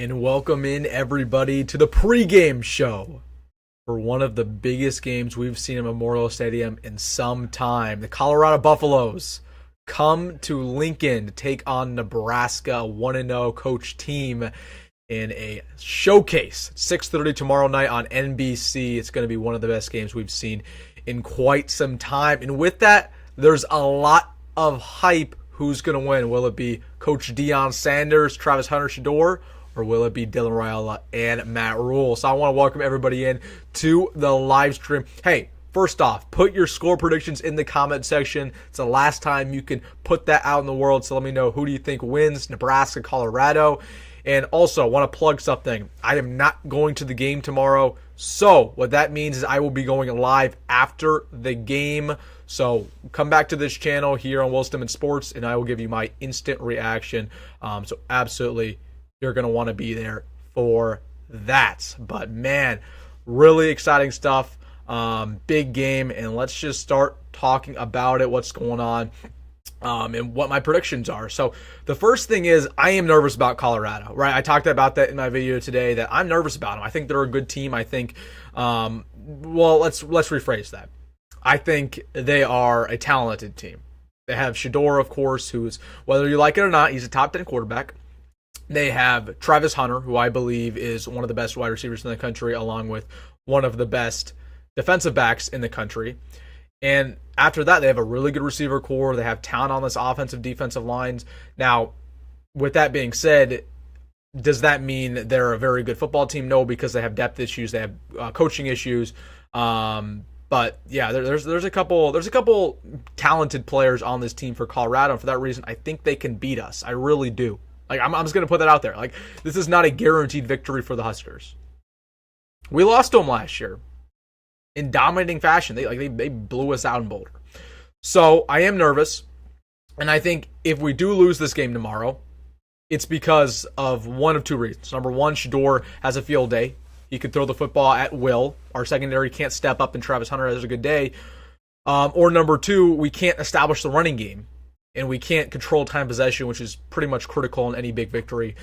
And welcome in everybody to the pregame show for one of the biggest games we've seen at Memorial Stadium in some time. The Colorado Buffaloes come to Lincoln to take on Nebraska, a 1-0 coach team in a showcase. 6:30 tomorrow night on NBC. It's going to be one of the best games we've seen in quite some time. And with that, there's a lot of hype. Who's going to win? Will it be Coach Deion Sanders, Travis Hunter, Shedeur, or will it be Dylan Raiola and Matt Rhule? So I want to welcome everybody in to the live stream. Hey, first off, put your score predictions in the comment section. It's the last time you can put that out in the world. So let me know, who do you think wins, Nebraska, Colorado? And also, want to plug something. I am not going to the game tomorrow. So what that means is I will be going live after the game. So come back to this channel here on Will Stimmen Sports, and I will give you my instant reaction. So absolutely, you're going to want to be there for that. But man, really exciting stuff. Big game, and let's just start talking about it, what's going on, and what my predictions are. So the first thing is, I am nervous about Colorado, right? I talked about that in my video today, that I'm nervous about them. I think they're a good team. I think, well, let's rephrase that. I think they are a talented team. They have Shedeur, of course, who's, whether you like it or not, he's a top 10 quarterback. They have Travis Hunter, who I believe is one of the best wide receivers in the country, along with one of the best defensive backs in the country. And after that, they have a really good receiver core. They have talent on this offensive, defensive lines. Now, with that being said, does that mean they're a very good football team? No, because they have depth issues. They have coaching issues. But yeah, there's a couple talented players on this team for Colorado. And for that reason, I think they can beat us. I really do. Like, I'm just going to put that out there. Like, this is not a guaranteed victory for the Huskers. We lost to them last year in dominating fashion. They blew us out in Boulder. So I am nervous. And I think if we do lose this game tomorrow, it's because of one of two reasons. Number one, Shedeur has a field day. He could throw the football at will. Our secondary can't step up, and Travis Hunter has a good day. Or number two, we can't establish the running game. And we can't control time possession, which is pretty much critical in any big victory.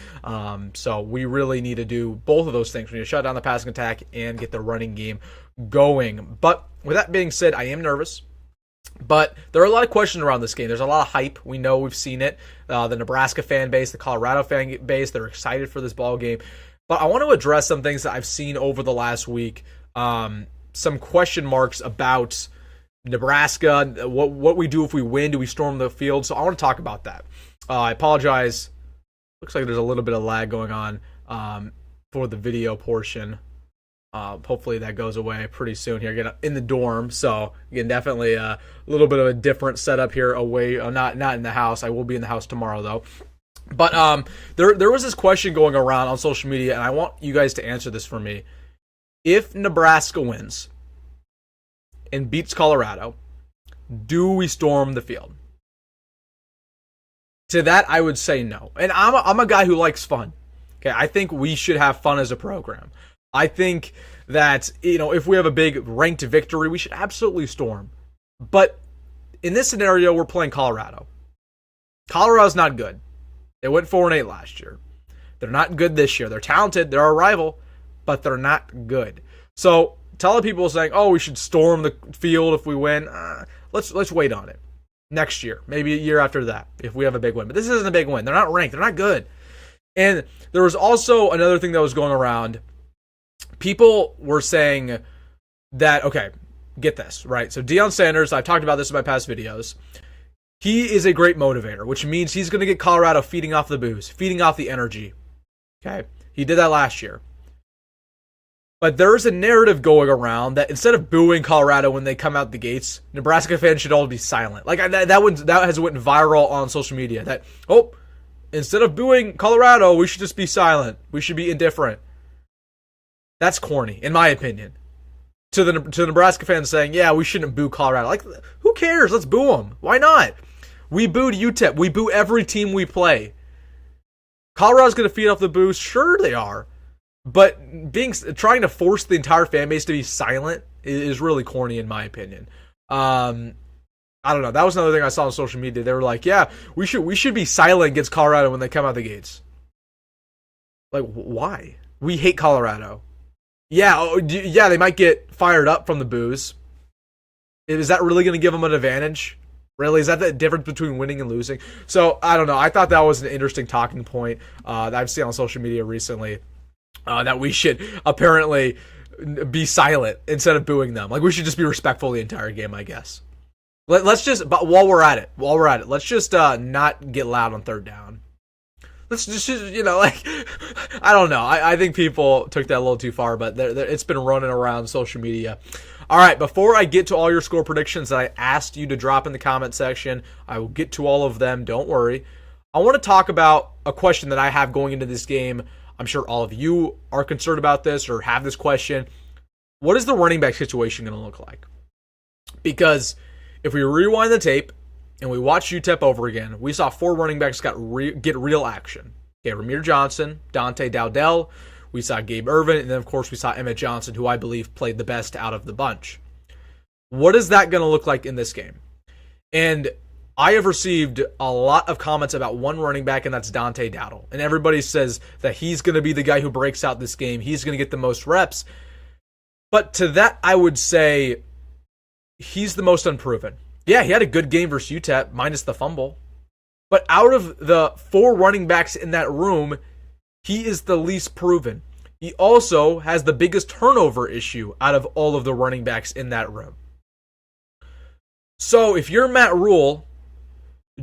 So we really need to do both of those things. We need to shut down the passing attack and get the running game going. But with that being said, I am nervous. But there are a lot of questions around this game. There's a lot of hype. We know, we've seen it. The Nebraska fan base, the Colorado fan base, they're excited for this ball game. But I want to address some things that I've seen over the last week. Some question marks about Nebraska, what we do if we win. Do we storm the field? So I want to talk about that. I apologize. Looks like there's a little bit of lag going on for the video portion. Hopefully that goes away pretty soon here. Again, in the dorm, so again, definitely a little bit of a different setup here away. Not in the house. I will be in the house tomorrow though. But there was this question going around on social media, and I want you guys to answer this for me. If Nebraska wins and beats Colorado, do we storm the field? To that, I would say no. And I'm a guy who likes fun. Okay, I think we should have fun as a program. I think that, if we have a big ranked victory, we should absolutely storm. But in this scenario, we're playing Colorado. Colorado's not good. They went 4-8 last year. They're not good this year. They're talented. They're our rival, but they're not good. So tell the people saying, "Oh, we should storm the field if we win." Let's wait on it next year, maybe a year after that, if we have a big win. But this isn't a big win. They're not ranked. They're not good. And there was also another thing that was going around. People were saying that, okay, get this, right? So Deion Sanders, I've talked about this in my past videos. He is a great motivator, which means he's going to get Colorado feeding off the booze, feeding off the energy. Okay, he did that last year. But there's a narrative going around that instead of booing Colorado when they come out the gates, Nebraska fans should all be silent. Like that has went viral on social media. That, instead of booing Colorado, we should just be silent. We should be indifferent. That's corny, in my opinion. To the Nebraska fans saying, "Yeah, we shouldn't boo Colorado." Like, who cares? Let's boo them. Why not? We booed UTEP. We boo every team we play. Colorado's going to feed off the booze. Sure, they are. But trying to force the entire fan base to be silent is really corny, in my opinion. I don't know. That was another thing I saw on social media. They were like, "Yeah, we should be silent against Colorado when they come out the gates." Like, why? We hate Colorado. Yeah, yeah, they might get fired up from the booze. Is that really going to give them an advantage? Really? Is that the difference between winning and losing? So, I don't know. I thought that was an interesting talking point that I've seen on social media recently, that we should apparently be silent instead of booing them. Like, we should just be respectful the entire game, I guess. Let's just, but while we're at it, let's just not get loud on third down. Let's just, like, I don't know. I think people took that a little too far, but it's been running around social media. All right, before I get to all your score predictions that I asked you to drop in the comment section, I will get to all of them. Don't worry. I want to talk about a question that I have going into this game. I'm sure all of you are concerned about this or have this question. What is the running back situation going to look like? Because if we rewind the tape and we watch UTEP over again, we saw 4 running backs get real action. Okay, Ramir Johnson, Dante Dowdell, we saw Gabe Ervin, and then of course we saw Emmett Johnson, who I believe played the best out of the bunch. What is that going to look like in this game? And I have received a lot of comments about one running back, and that's Dante Dowdell. And everybody says that he's going to be the guy who breaks out this game. He's going to get the most reps. But to that, I would say he's the most unproven. Yeah, he had a good game versus UTEP, minus the fumble. But out of the 4 running backs in that room, he is the least proven. He also has the biggest turnover issue out of all of the running backs in that room. So if you're Matt Rhule,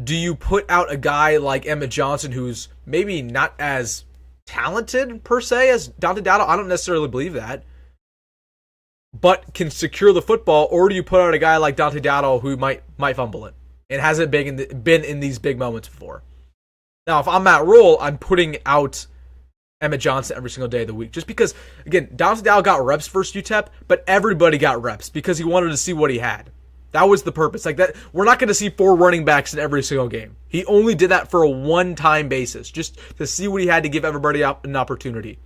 do you put out a guy like Emmett Johnson, who's maybe not as talented per se as Dante Dowdell? I don't necessarily believe that, but can secure the football, or do you put out a guy like Dante Dowdell who might fumble it and hasn't been in these big moments before? Now, if I'm Matt Rhule, I'm putting out Emmett Johnson every single day of the week, just because, again, Dante Dowdell got reps versus UTEP, but everybody got reps because he wanted to see what he had. That was the purpose. Like that, we're not going to see 4 running backs in every single game. He only did that for a one-time basis, just to see what he had to give everybody an opportunity.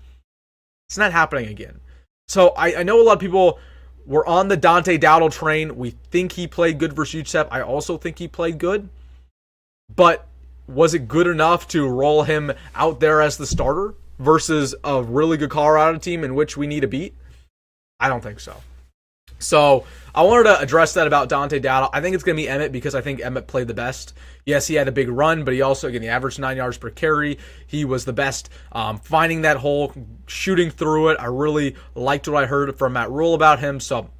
It's not happening again. So I know a lot of people were on the Dante Dowdell train. We think he played good versus UTEP. I also think he played good. But was it good enough to roll him out there as the starter versus a really good Colorado team in which we need to beat? I don't think so. So I wanted to address that about Dante Dowdell. I think it's going to be Emmett because I think Emmett played the best. Yes, he had a big run, but he also, again, he averaged 9 yards per carry. He was the best finding that hole, shooting through it. I really liked what I heard from Matt Rhule about him, so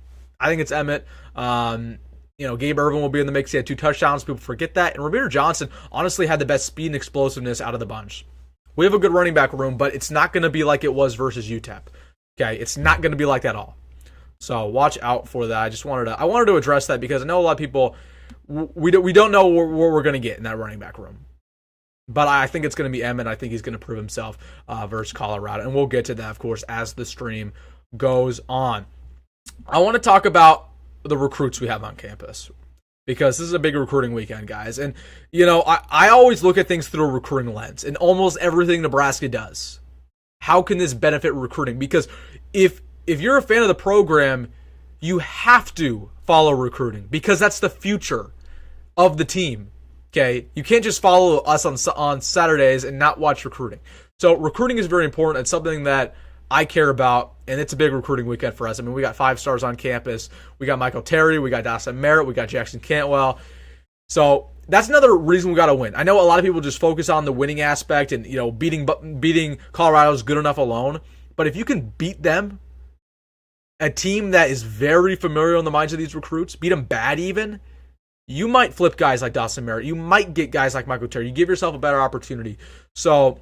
I think it's Emmett. Gabe Ervin will be in the mix. He had 2 touchdowns. People forget that. And Ramir Johnson honestly had the best speed and explosiveness out of the bunch. We have a good running back room, but it's not going to be like it was versus UTEP. Okay, it's not going to be like that at all. So watch out for that. I wanted to address that because I know a lot of people, we don't know what we're going to get in that running back room. But I think it's going to be Emmett. I think he's going to prove himself versus Colorado. And we'll get to that, of course, as the stream goes on. I want to talk about the recruits we have on campus because this is a big recruiting weekend, guys. And, I always look at things through a recruiting lens and almost everything Nebraska does. How can this benefit recruiting? Because if you're a fan of the program, you have to follow recruiting because that's the future of the team. Okay, you can't just follow us on Saturdays and not watch recruiting. So recruiting is very important. It's something that I care about, and it's a big recruiting weekend for us. I mean, we got 5 stars on campus. We got Michael Terry, we got Dawson Merritt, we got Jackson Cantwell. So that's another reason we got to win. I know a lot of people just focus on the winning aspect and beating Colorado is good enough alone. But if you can beat them, a team that is very familiar in the minds of these recruits, beat them bad even, you might flip guys like Dawson Merritt. You might get guys like Michael Terry. You give yourself a better opportunity. So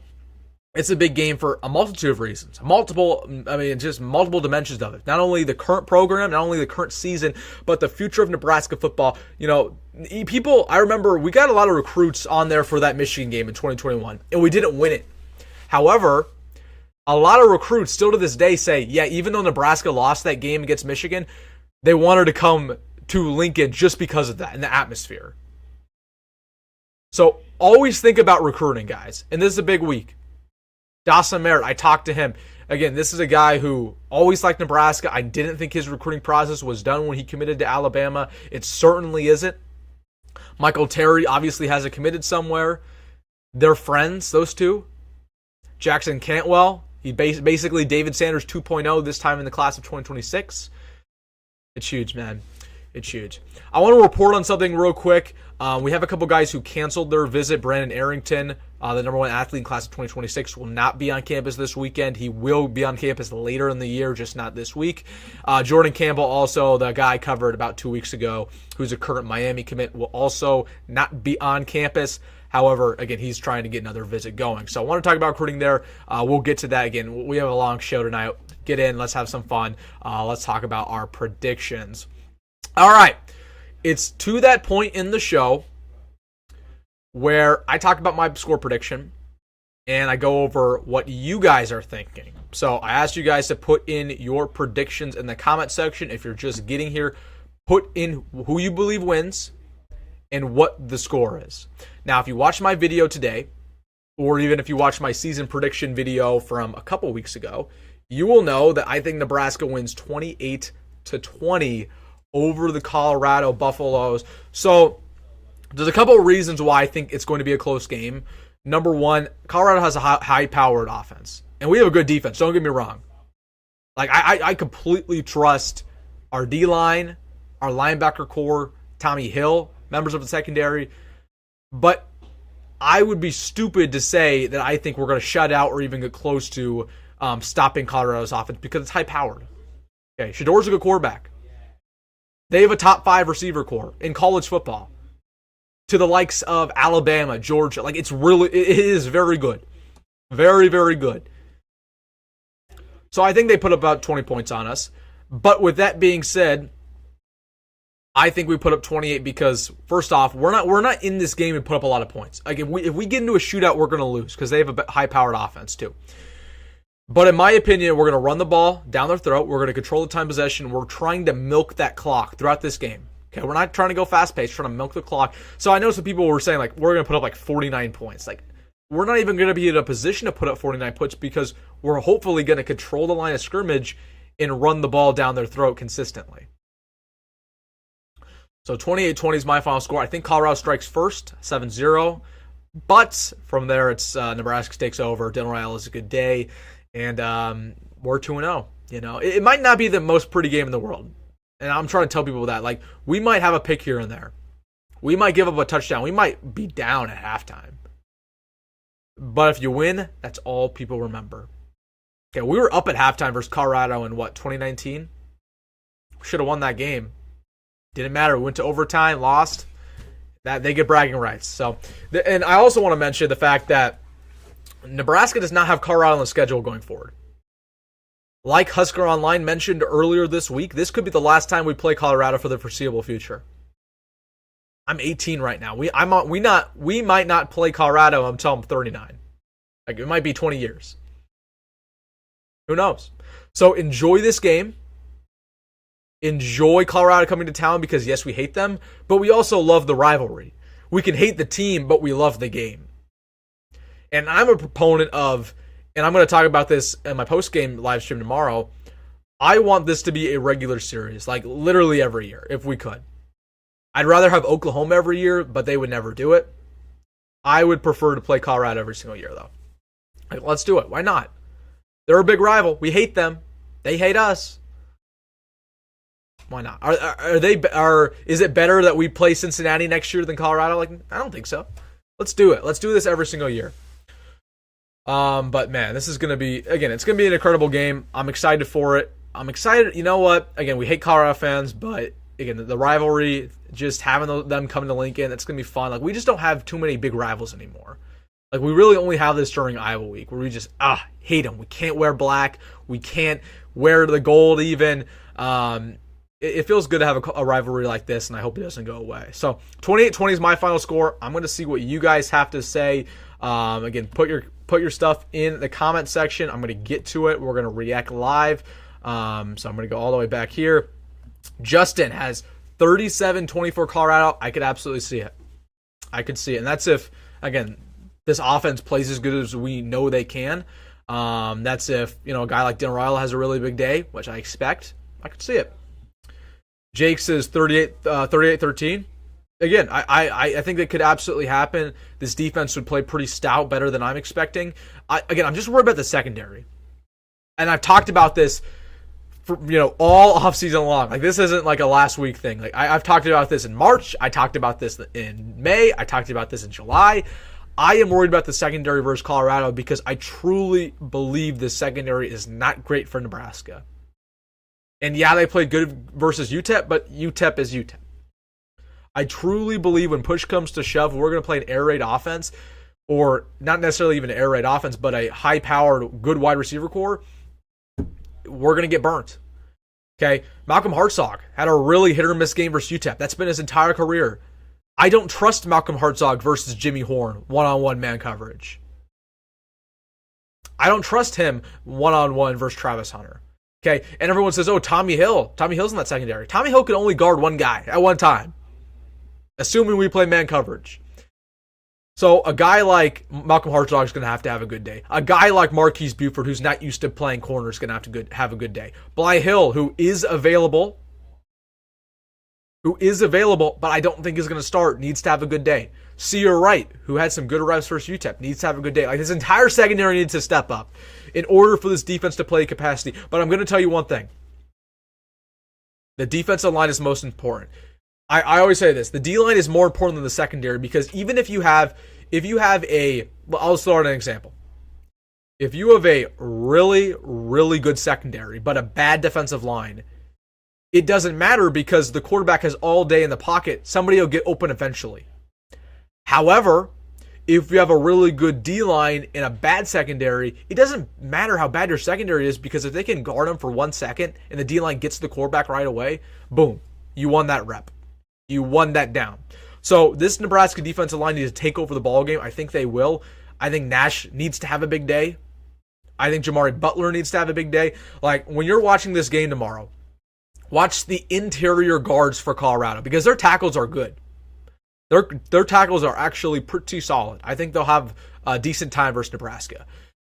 it's a big game for a multitude of reasons. Just multiple dimensions of it. Not only the current program, not only the current season, but the future of Nebraska football. I remember we got a lot of recruits on there for that Michigan game in 2021, and we didn't win it. However, a lot of recruits still to this day say, yeah, even though Nebraska lost that game against Michigan, they wanted to come to Lincoln just because of that and the atmosphere. So always think about recruiting, guys. And this is a big week. Dawson Merritt, I talked to him. Again, this is a guy who always liked Nebraska. I didn't think his recruiting process was done when he committed to Alabama. It certainly isn't. Michael Terry obviously has it committed somewhere. They're friends, those two. Jackson Cantwell, he basically David Sanders 2.0 this time in the class of 2026. It's huge, man. It's huge. I want to report on something real quick. We have a couple guys who canceled their visit. Brandon Arrington, the number 1 athlete in class of 2026, will not be on campus this weekend. He will be on campus later in the year, just not this week. Jordan Campbell, also the guy I covered about 2 weeks ago, who's a current Miami commit, will also not be on campus. However, again, he's trying to get another visit going. So I want to talk about recruiting there. We'll get to that again. We have a long show tonight. Get in. Let's have some fun. Let's talk about our predictions. All right. It's to that point in the show where I talk about my score prediction and I go over what you guys are thinking. So I asked you guys to put in your predictions in the comment section. If you're just getting here, put in who you believe wins and what the score is. Now, if you watch my video today, or even if you watch my season prediction video from a couple weeks ago, you will know that I think Nebraska wins 28-20 over the Colorado Buffaloes. So there's a couple of reasons why I think it's going to be a close game. Number one, Colorado has a high-powered offense, and we have a good defense. Don't get me wrong. Like I completely trust our D-line, our linebacker core, Tommy Hill, members of the secondary. But I would be stupid to say that I think we're going to shut out or even get close to stopping Colorado's offense because it's high-powered. Okay, Shedeur's a good quarterback. They have a top 5 receiver core in college football to the likes of Alabama, Georgia. Like, it is very good. Very, very good. So I think they put about 20 points on us. But with that being said, I think we put up 28 because, first off, we're not in this game and put up a lot of points. Like, if we get into a shootout, we're going to lose because they have a high-powered offense too. But in my opinion, we're going to run the ball down their throat. We're going to control the time possession. We're trying to milk that clock throughout this game. Okay, we're not trying to go fast-paced, trying to milk the clock. So I know some people were saying, like, we're going to put up, like, 49 points. Like, we're not even going to be in a position to put up 49 points because we're hopefully going to control the line of scrimmage and run the ball down their throat consistently. So 28-20 is my final score. I think Colorado strikes first, 7-0. But from there, it's Nebraska takes over. Dylan Raiola is a good day. And we're 2-0. You know, it might not be the most pretty game in the world. And I'm trying to tell people that. Like, we might have a pick here and there. We might give up a touchdown. We might be down at halftime. But if you win, that's all people remember. Okay, we were up at halftime versus Colorado in, 2019? We should have won that game. Didn't matter. We went to overtime, lost. That they get bragging rights. So, and I also want to mention the fact that Nebraska does not have Colorado on the schedule going forward. Like Husker Online mentioned earlier this week, this could be the last time we play Colorado for the foreseeable future. I'm 18 right now. We might not play Colorado until I'm 39. Like, it might be 20 years. Who knows? So enjoy this game. Enjoy Colorado coming to town because, yes, we hate them, but we also love the rivalry. We can hate the team, but we love the game. And I'm a proponent of, and I'm going to talk about this in my post-game live stream tomorrow, I want this to be a regular series, like literally every year, if we could. I'd rather have Oklahoma every year, but they would never do it. I would prefer to play Colorado every single year, though. Like, let's do it. Why not? They're a big rival. We hate them. They hate us. Why not? Is it better that we play Cincinnati next year than Colorado? Like, I don't think so. Let's do it. Let's do this every single year. But man, this is going to be, again, it's going to be an incredible game. I'm excited for it. I'm excited. You know what? Again, we hate Colorado fans, but again, the rivalry, just having them come to Lincoln, it's going to be fun. Like, we just don't have too many big rivals anymore. Like, we really only have this during Iowa week where we just, hate them. We can't wear black. We can't wear the gold even. It feels good to have a rivalry like this, and I hope it doesn't go away. So 28-20 is my final score. I'm going to see what you guys have to say. Again, put your stuff in the comment section. I'm going to get to it. We're going to react live. So I'm going to go all the way back here. Justin has 37-24 Colorado. I could absolutely see it. I could see it. And that's if, again, this offense plays as good as we know they can. That's if, a guy like Dylan Rhule has a really big day, which I expect. I could see it. Jake says 38-13. again, I think that could absolutely happen. This defense would play pretty stout, better than I'm expecting. I'm just worried about the secondary. And I've talked about this for, all offseason long. Like, this isn't like a last week thing. Like, I've talked about this in March. I talked about this in May. I talked about this in July. I am worried about the secondary versus Colorado because I truly believe the secondary is not great for Nebraska. And yeah, they played good versus UTEP, but UTEP is UTEP. I truly believe when push comes to shove, we're going to play an air raid offense, or not necessarily even an air raid offense, but a high-powered, good wide receiver core. We're going to get burnt. Okay, Malcolm Hartzog had a really hit-or-miss game versus UTEP. That's been his entire career. I don't trust Malcolm Hartzog versus Jimmy Horn one-on-one man coverage. I don't trust him one-on-one versus Travis Hunter. Okay, and everyone says, oh, Tommy Hill. Tommy Hill's in that secondary. Tommy Hill could only guard one guy at one time, assuming we play man coverage. So a guy like Malcolm Hartzog is going to have a good day. A guy like Marquise Buford, who's not used to playing corner, is going to have a good day. Bly Hill, who is available, but I don't think is going to start, needs to have a good day. Sear Wright, who had some good reps versus UTEP, needs to have a good day. Like, this entire secondary needs to step up in order for this defense to play capacity. But I'm going to tell you one thing. The defensive line is most important. I always say this. The D-line is more important than the secondary because even if you have I'll start an example. If you have a really, really good secondary, but a bad defensive line, it doesn't matter because the quarterback has all day in the pocket. Somebody will get open eventually. However, if you have a really good D-line and a bad secondary, it doesn't matter how bad your secondary is because if they can guard them for 1 second and the D-line gets to the quarterback right away, boom, you won that rep. You won that down. So this Nebraska defensive line needs to take over the ball game. I think they will. I think Nash needs to have a big day. I think Jamari Butler needs to have a big day. Like, when you're watching this game tomorrow, watch the interior guards for Colorado because their tackles are good. Their tackles are actually pretty solid. I think they'll have a decent time versus Nebraska.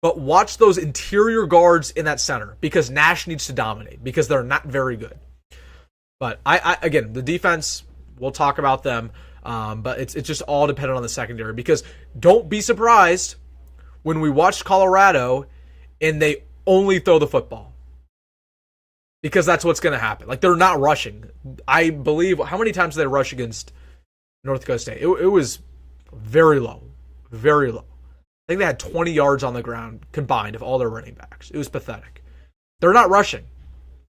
But watch those interior guards in that center because Nash needs to dominate because they're not very good. But again, the defense, we'll talk about them. But it's just all dependent on the secondary because don't be surprised when we watch Colorado and they only throw the football. Because that's what's going to happen. Like, they're not rushing. I believe, how many times did they rush against North Dakota State? It was very low. Very low. I think they had 20 yards on the ground combined of all their running backs. It was pathetic. They're not rushing.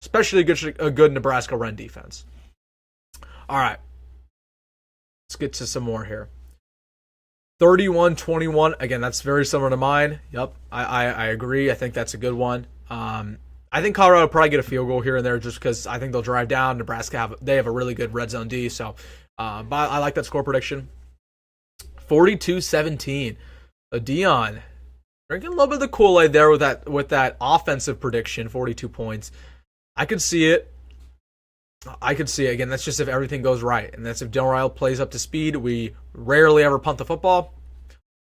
Especially a good Nebraska run defense. All right. Let's get to some more here. 31-21. Again, that's very similar to mine. Yep, I agree. I think that's a good one. I think Colorado will probably get a field goal here and there just because I think they'll drive down. Nebraska have a really good red zone D. So, but I like that score prediction. 42-17. Deion drinking a little bit of the Kool-Aid there with that offensive prediction. 42 points. I could see it. Again, that's just if everything goes right. And that's if Del Ryle plays up to speed. We rarely ever punt the football.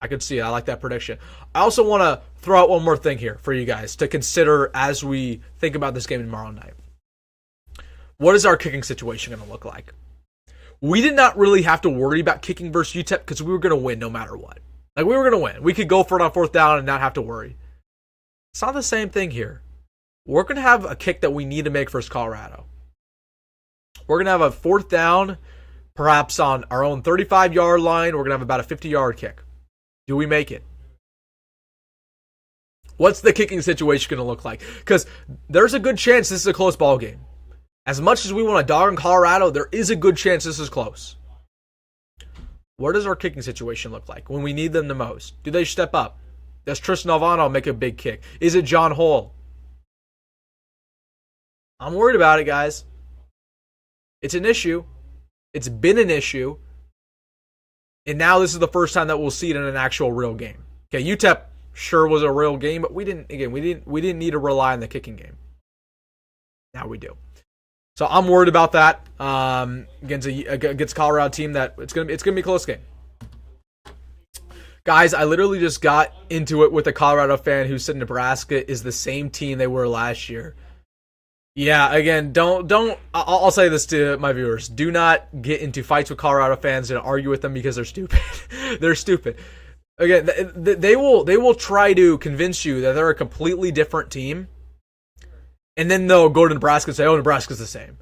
I could see it. I like that prediction. I also want to throw out one more thing here for you guys to consider as we think about this game tomorrow night. What is our kicking situation going to look like? We did not really have to worry about kicking versus UTEP because we were going to win no matter what. Like, we were going to win. We could go for it on fourth down and not have to worry. It's not the same thing here. We're going to have a kick that we need to make versus Colorado. We're going to have a fourth down, perhaps on our own 35-yard line. We're going to have about a 50-yard kick. Do we make it? What's the kicking situation going to look like? Because there's a good chance this is a close ball game. As much as we want to dog in Colorado, there is a good chance this is close. What does our kicking situation look like when we need them the most? Do they step up? Does Tristan Alvano make a big kick? Is it John Hull? I'm worried about it, guys. It's an issue. It's been an issue. And now this is the first time that we'll see it in an actual real game. Okay, UTEP sure was a real game, but we didn't need to rely on the kicking game. Now we do. So I'm worried about that against Colorado team that it's gonna be a close game. Guys, I literally just got into it with a Colorado fan who said Nebraska is the same team they were last year. Yeah, again, don't. I'll say this to my viewers: do not get into fights with Colorado fans and argue with them because they're stupid. They're stupid. Again, they will try to convince you that they're a completely different team, and then they'll go to Nebraska and say, "Oh, Nebraska's the same."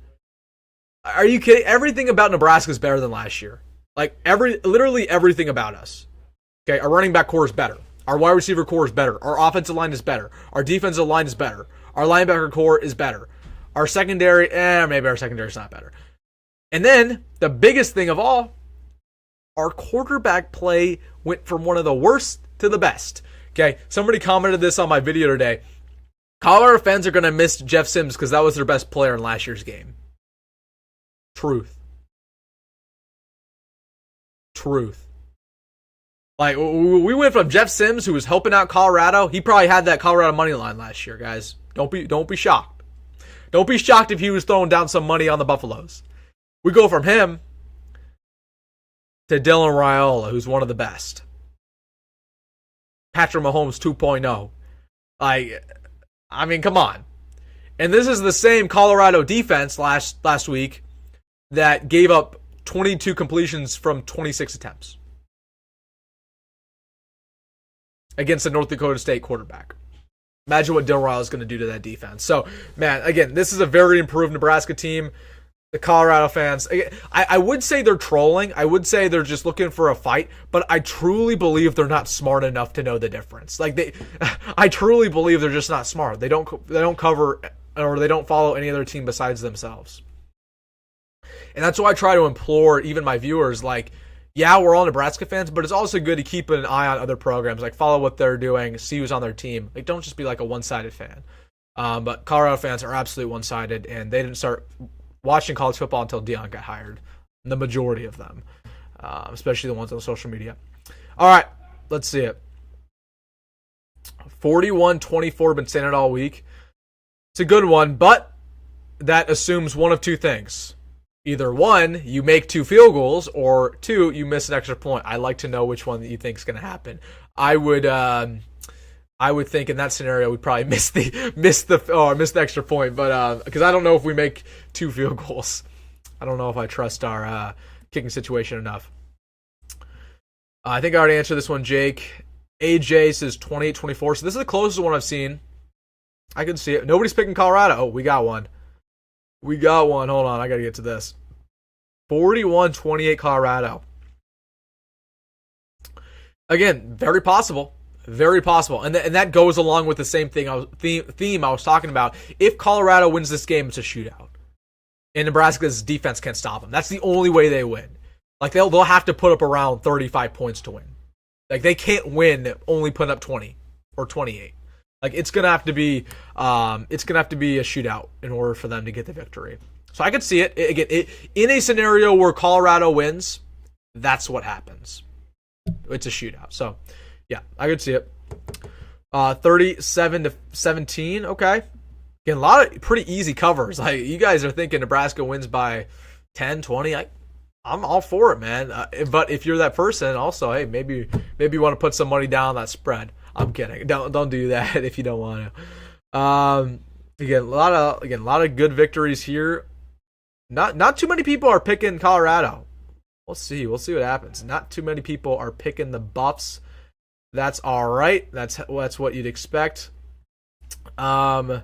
Are you kidding? Everything about Nebraska is better than last year. Like literally everything about us. Okay, our running back core is better. Our wide receiver core is better. Our offensive line is better. Our defensive line is better. Our linebacker core is better. Our secondary, maybe our secondary is not better. And then the biggest thing of all, our quarterback play went from one of the worst to the best. Okay, somebody commented this on my video today. Colorado fans are going to miss Jeff Sims because that was their best player in last year's game. Truth. Like, we went from Jeff Sims, who was helping out Colorado. He probably had that Colorado money line last year, guys. Don't be shocked. Don't be shocked if he was throwing down some money on the Buffaloes. We go from him to Dylan Raiola, who's one of the best. Patrick Mahomes 2.0. I mean, come on. And this is the same Colorado defense last week that gave up 22 completions from 26 attempts against the North Dakota State quarterback. Imagine what Dylan Raiola is going to do to that defense. So, man, again, this is a very improved Nebraska team. The Colorado fans, I would say they're trolling. I would say they're just looking for a fight, but I truly believe they're not smart enough to know the difference. I truly believe they're just not smart. They don't cover, or they don't follow any other team besides themselves. And that's why I try to implore even my viewers, yeah, we're all Nebraska fans, but it's also good to keep an eye on other programs, follow what they're doing, see who's on their team. Don't just be a one-sided fan. But Colorado fans are absolutely one-sided, and they didn't start watching college football until Deion got hired. The majority of them, especially the ones on social media. All right, let's see it. 41-24, been saying it all week. It's a good one, but that assumes one of two things. Either one, you make 2 field goals, or 2, you miss an extra point. I'd like to know which one that you think is going to happen. I would think in that scenario we'd probably miss the extra point, but because I don't know if we make 2 field goals. I don't know if I trust our kicking situation enough. I think I already answered this one, Jake. AJ says 28-24, so this is the closest one I've seen. I can see it. Nobody's picking Colorado. Oh, we got one. Hold on, I got to get to this. 41-28 Colorado. Again, very possible. Very possible. And that goes along with the same theme I was talking about. If Colorado wins this game, it's a shootout. And Nebraska's defense can't stop them. That's the only way they win. They'll have to put up around 35 points to win. They can't win only putting up 20 or 28. It's gonna have to be a shootout in order for them to get the victory. So I could see it again in a scenario where Colorado wins. That's what happens. It's a shootout. So yeah, I could see it. 37-17. Okay, again, a lot of pretty easy covers. You guys are thinking Nebraska wins by 10, 20. I'm all for it, man. But if you're that person, also, hey, maybe you want to put some money down on that spread. I'm kidding. Don't do that if you don't want to. Again, a lot of good victories here. Not too many people are picking Colorado. We'll see what happens. Not too many people are picking the Buffs. That's all right. That's what you'd expect. All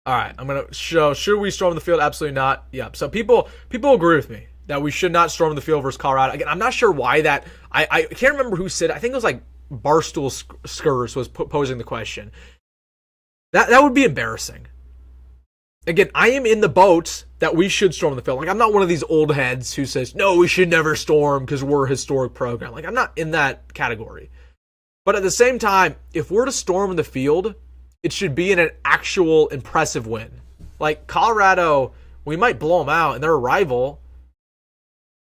right, I'm gonna show. Should we storm the field? Absolutely not. Yeah. So people agree with me that we should not storm the field versus Colorado. Again, I'm not sure why that. I can't remember who said it. I think it was Barstool Skurs was posing the question. That would be embarrassing. Again, I am in the boat that we should storm the field. I'm not one of these old heads who says, no, we should never storm because we're a historic program. I'm not in that category. But at the same time, if we're to storm the field, it should be in an actual impressive win. Colorado, we might blow them out and they're a rival,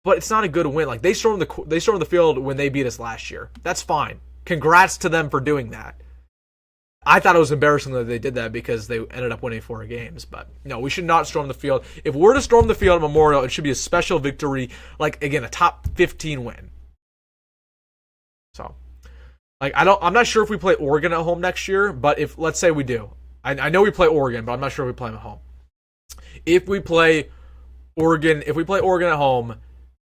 but it's not a good win. They stormed the field when they beat us last year. That's fine. Congrats to them for doing that. I thought it was embarrassing that they did that because they ended up winning 4 games. But no, we should not storm the field. If we're to storm the field at Memorial, it should be a special victory, again, a top 15 win. So, I'm not sure if we play Oregon at home next year, but let's say we do. I know we play Oregon, but I'm not sure if we play them at home. If we play Oregon at home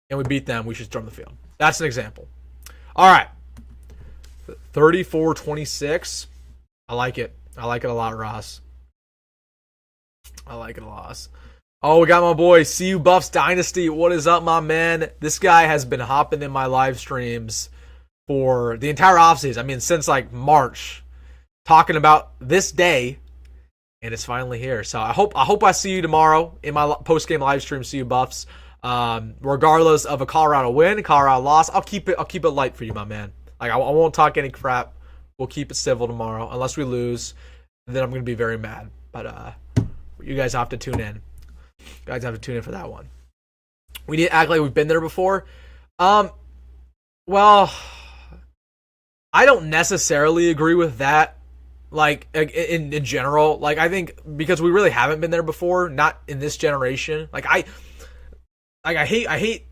and we beat them, we should storm the field. That's an example. All right. 34-26. I like it. I like it a lot, Ross. I like it a lot. Oh, we got my boy, CU Buffs Dynasty. What is up, my man? This guy has been hopping in my live streams for the entire offseason. I mean, since like March, talking about this day, and it's finally here. So I hope I see you tomorrow in my post-game live stream, CU Buffs. Regardless of a Colorado win, Colorado loss, I'll keep it light for you, my man. Like I won't talk any crap. We'll keep it civil tomorrow. Unless we lose, then I'm going to be very mad. But you guys have to tune in. You guys have to tune in for that one. We need to act like we've been there before. Well, I don't necessarily agree with that. Like in general, like I think because we really haven't been there before, not in this generation. I hate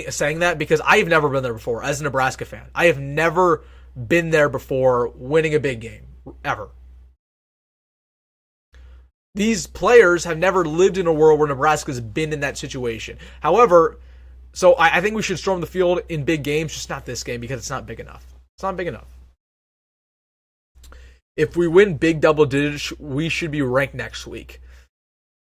saying that because I've never been there before as a Nebraska fan. I have never been there before winning a big game ever. These players have never lived in a world where Nebraska's been in that situation. However, so I think we should storm the field in big games, just not this game because it's not big enough. It's not big enough. If we win big double digits, we should be ranked next week.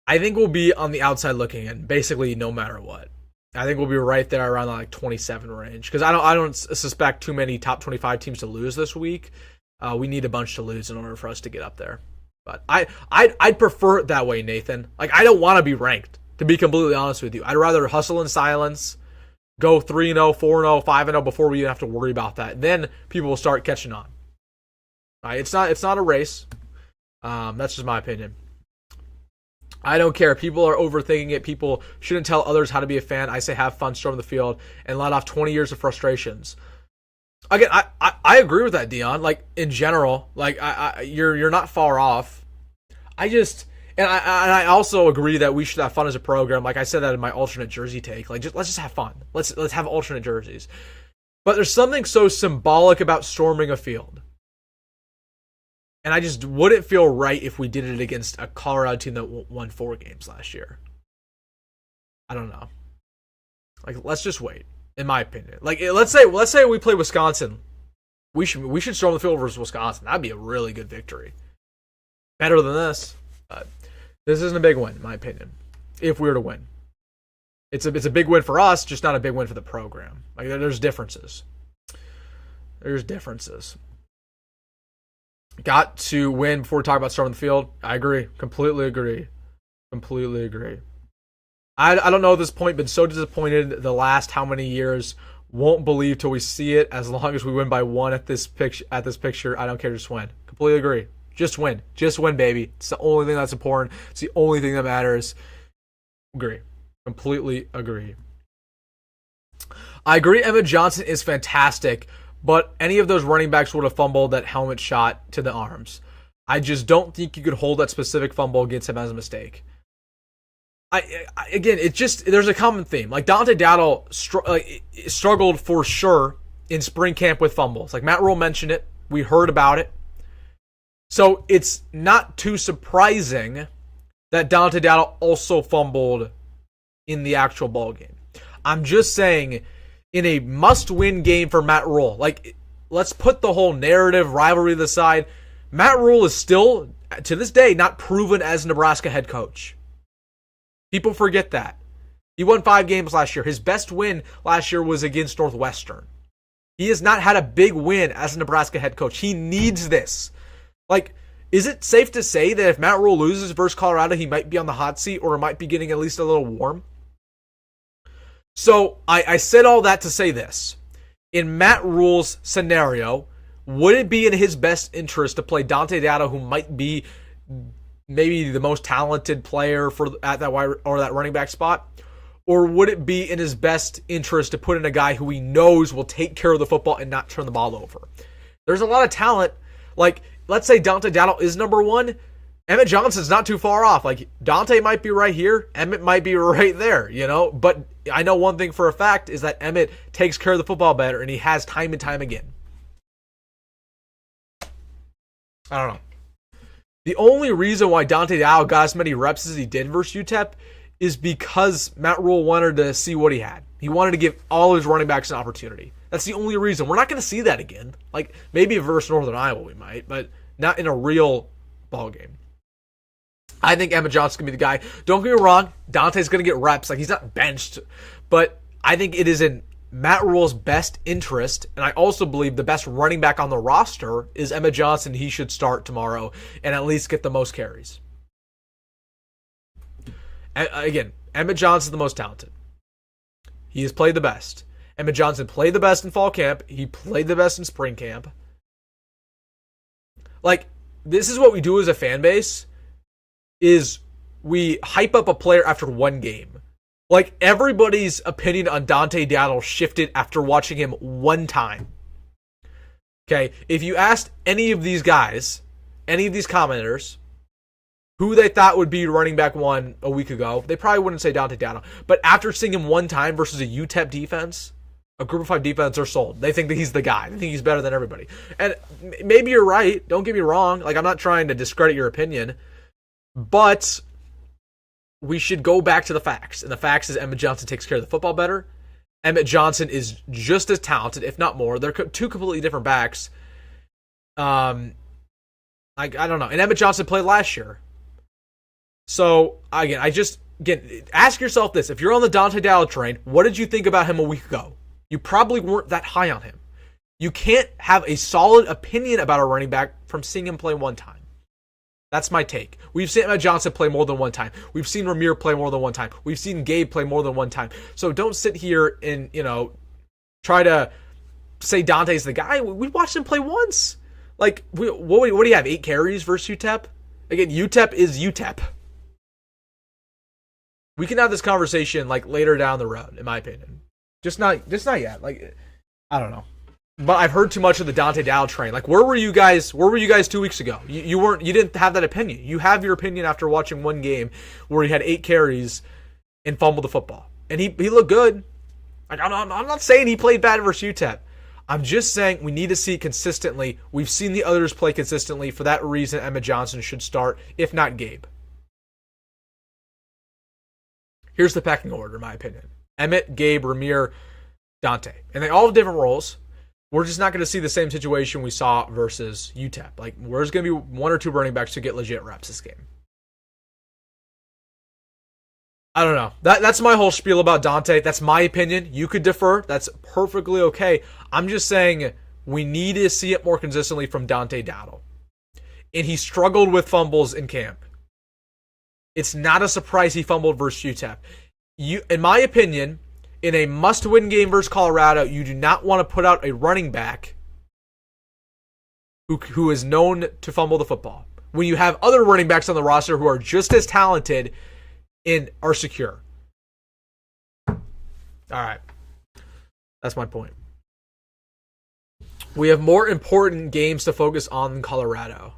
I think we'll be on the outside looking in, basically no matter what. I think we'll be right there around the like 27 range because I don't suspect too many top 25 teams to lose this week. We need a bunch to lose in order for us to get up there. But I'd prefer it that way, Nathan. Like I don't want to be ranked, to be completely honest with you. I'd rather hustle in silence, go 3-0, 4-0, 5-0 before we even have to worry about that. Then people will start catching on. All right, it's not a race. That's just my opinion. I don't care. People are overthinking it. People shouldn't tell others how to be a fan. I say have fun, storm the field, and let off 20 years of frustrations. Again, I agree with that, Deion. Like in general, like you're not far off. I also agree that we should have fun as a program. Like I said that in my alternate jersey take. Like let's just have fun. Let's have alternate jerseys. But there's something so symbolic about storming a field. And I just wouldn't feel right if we did it against a Colorado team that won 4 games last year. I don't know. Like let's just wait. In my opinion, like let's say we play Wisconsin, we should storm the field versus Wisconsin. That'd be a really good victory, better than this. But this isn't a big win, in my opinion. If we were to win, it's a big win for us, just not a big win for the program. Like there's differences. There's differences. Got to win before we talk about storming the field. I agree, completely agree. I don't know at this point, been so disappointed the last how many years. Won't believe till we see it. As long as we win by 1 at this picture, I don't care. Just win. Completely agree. Just win, baby. It's the only thing that's important. It's the only thing that matters. Agree. Completely agree. I agree. Emmett Johnson is fantastic, but any of those running backs would have fumbled that helmet shot to the arms. I just don't think you could hold that specific fumble against him as a mistake. Again, there's a common theme. Like Dante Dowdle struggled for sure in spring camp with fumbles. Like Matt Rhule mentioned it. We heard about it. So it's not too surprising that Dante Dowdle also fumbled in the actual ball game. I'm just saying, in a must-win game for Matt Rhule, like let's put the whole narrative rivalry to the side. Matt Rhule is still, to this day, not proven as a Nebraska head coach. People forget that. He won 5 games last year. His best win last year was against Northwestern. He has not had a big win as a Nebraska head coach. He needs this. Like, is it safe to say that if Matt Rhule loses versus Colorado, he might be on the hot seat or might be getting at least a little warm? So, I said all that to say this. In Matt Rhule's scenario, would it be in his best interest to play Dante Dowdle, who might be maybe the most talented player at that wide or that running back spot? Or would it be in his best interest to put in a guy who he knows will take care of the football and not turn the ball over? There's a lot of talent. Like, let's say Dante Dowdle is number 1. Emmett Johnson's not too far off. Like, Dante might be right here. Emmett might be right there, you know? But I know one thing for a fact is that Emmett takes care of the football better, and he has time and time again. I don't know. The only reason why Dante Diallo got as many reps as he did versus UTEP is because Matt Rhule wanted to see what he had. He wanted to give all his running backs an opportunity. That's the only reason. We're not going to see that again. Like, maybe versus Northern Iowa we might, but not in a real ball game. I think Emmett Johnson's going to be the guy. Don't get me wrong, Dante's going to get reps. Like, he's not benched. But I think it is in Matt Rhule's best interest, and I also believe the best running back on the roster is Emmett Johnson. He should start tomorrow and at least get the most carries. Again, Emmett Johnson's the most talented. He has played the best. Emmett Johnson played the best in fall camp. He played the best in spring camp. Like, this is what we do as a fan base, is we hype up a player after one game. Like, everybody's opinion on Dante Diallo shifted after watching him one time. Okay, if you asked any of these guys, any of these commenters, who they thought would be running back one a week ago, they probably wouldn't say Dante Diallo. But after seeing him one time versus a UTEP defense, a Group of 5 defense, are sold. They think that he's the guy. They think he's better than everybody. And maybe you're right. Don't get me wrong. Like, I'm not trying to discredit your opinion. But we should go back to the facts. And the facts is Emmett Johnson takes care of the football better. Emmett Johnson is just as talented, if not more. They're two completely different backs. I don't know. And Emmett Johnson played last year. So, again, ask yourself this. If you're on the Dante Diallo train, what did you think about him a week ago? You probably weren't that high on him. You can't have a solid opinion about a running back from seeing him play one time. That's my take. We've seen Emmett Johnson play more than one time. We've seen Ramir play more than one time. We've seen Gabe play more than one time. So don't sit here and, try to say Dante's the guy. We watched him play once. Like, what do you have, 8 carries versus UTEP? Again, UTEP is UTEP. We can have this conversation, like, later down the road, in my opinion. Just not yet. Like, I don't know. But I've heard too much of the Dante Diallo train. Like, where were you guys 2 weeks ago? You didn't have that opinion. You have your opinion after watching one game where he had 8 carries and fumbled the football. And he looked good. Like, I'm not saying he played bad versus UTEP. I'm just saying we need to see it consistently. We've seen the others play consistently. For that reason, Emmett Johnson should start, if not Gabe. Here's the pecking order, in my opinion. Emmett, Gabe, Ramir, Dante. And they all have different roles. We're just not going to see the same situation we saw versus UTEP. Like, there's going to be 1 or 2 running backs to get legit reps this game. I don't know. That's my whole spiel about Dante. That's my opinion. You could differ. That's perfectly okay. I'm just saying we need to see it more consistently from Dante Diallo. And he struggled with fumbles in camp. It's not a surprise he fumbled versus UTEP. In my opinion, in a must-win game versus Colorado, you do not want to put out a running back who is known to fumble the football when you have other running backs on the roster who are just as talented and are secure. All right. That's my point. We have more important games to focus on than Colorado.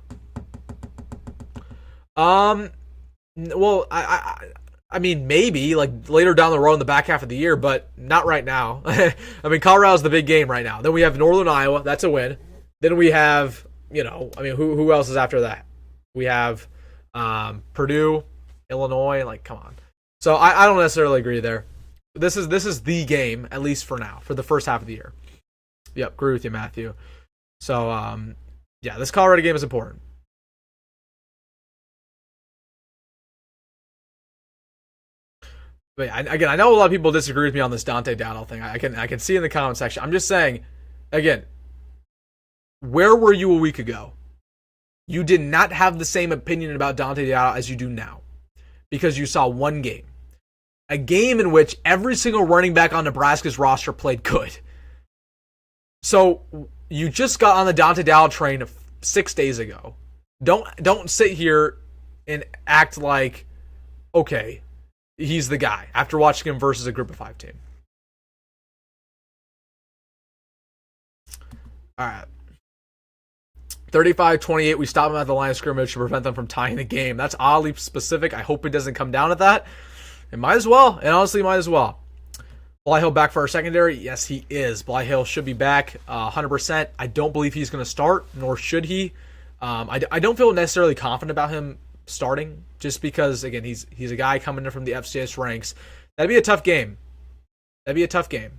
Well, I mean, maybe, like, later down the road in the back half of the year, but not right now. I mean, Colorado's the big game right now. Then we have Northern Iowa. That's a win. Then we have, who else is after that? We have Purdue, Illinois. Like, come on. So I don't necessarily agree there. This is the game, at least for now, for the first half of the year. Yep, agree with you, Matthew. So, this Colorado game is important. But again, I know a lot of people disagree with me on this Dante Diallo thing. I can see in the comment section. I'm just saying, again, where were you a week ago? You did not have the same opinion about Dante Diallo as you do now, because you saw one game. A game in which every single running back on Nebraska's roster played good. So you just got on the Dante Diallo train 6 days ago. Don't sit here and act like, okay, he's the guy after watching him versus a Group of 5 team. All right. 35-28, we stop him at the line of scrimmage to prevent them from tying the game. That's oddly specific. I hope it doesn't come down at that. It might as well. And honestly, might as well. Blyhill back for our secondary? Yes, he is. Blyhill should be back 100%. I don't believe he's going to start, nor should he. I don't feel necessarily confident about him starting, just because again he's a guy coming in from the FCS ranks. That'd be a tough game. That'd be a tough game.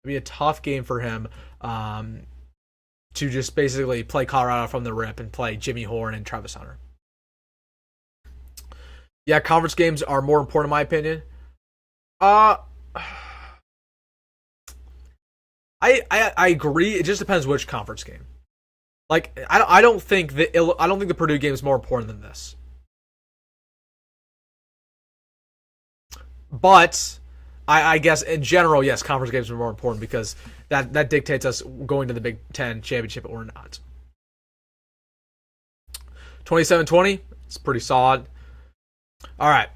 It'd be a tough game for him to just basically play Colorado from the rip and play Jimmy Horn and Travis Hunter. Yeah, conference games are more important in my opinion. I agree. It just depends which conference game. Like I don't think the Purdue game is more important than this. But I guess in general, yes, conference games are more important because that dictates us going to the Big Ten championship or not. 27-20, it's pretty solid. All right,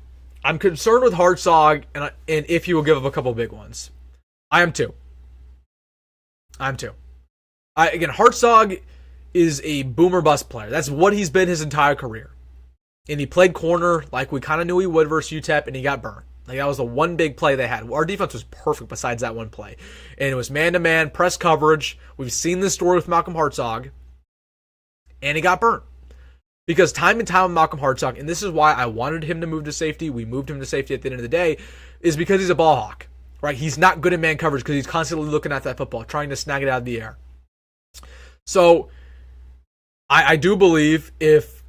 I'm concerned with Hartzog, and if he will give up a couple big ones. I am too. Again, Hartzog is a boomer bust player. That's what he's been his entire career. And he played corner like we kind of knew he would versus UTEP, and he got burned. Like that was the one big play they had. Our defense was perfect besides that one play. And it was man-to-man, press coverage. We've seen this story with Malcolm Hartzog. And he got burnt. Because time and time with Malcolm Hartzog, and this is why I wanted him to move to safety, we moved him to safety at the end of the day, is because he's a ball hawk. Right? He's not good at man coverage because he's constantly looking at that football, trying to snag it out of the air. So, I do believe if